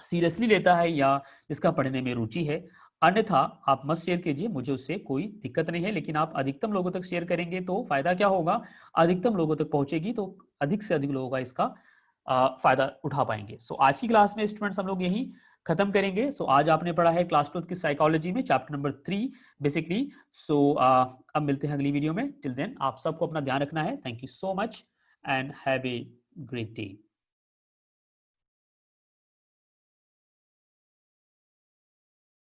सीरियसली लेता है या जिसका पढ़ने में रुचि है। अन्यथा आप मत शेयर कीजिए, मुझे उससे कोई दिक्कत नहीं है, लेकिन आप अधिकतम लोगों तक शेयर करेंगे तो फायदा क्या होगा, अधिकतम लोगों तक पहुंचेगी तो अधिक से अधिक लोगों का इसका फायदा उठा पाएंगे। सो आज की क्लास में स्टूडेंट्स हम लोग यही खत्म करेंगे। सो आज आपने पढ़ा है क्लास 12 की साइकोलॉजी में चैप्टर नंबर 3 बेसिकली। सो अब मिलते हैं अगली वीडियो में। टिल देन आप सबको अपना ध्यान रखना है। Thank you so much and have a great day.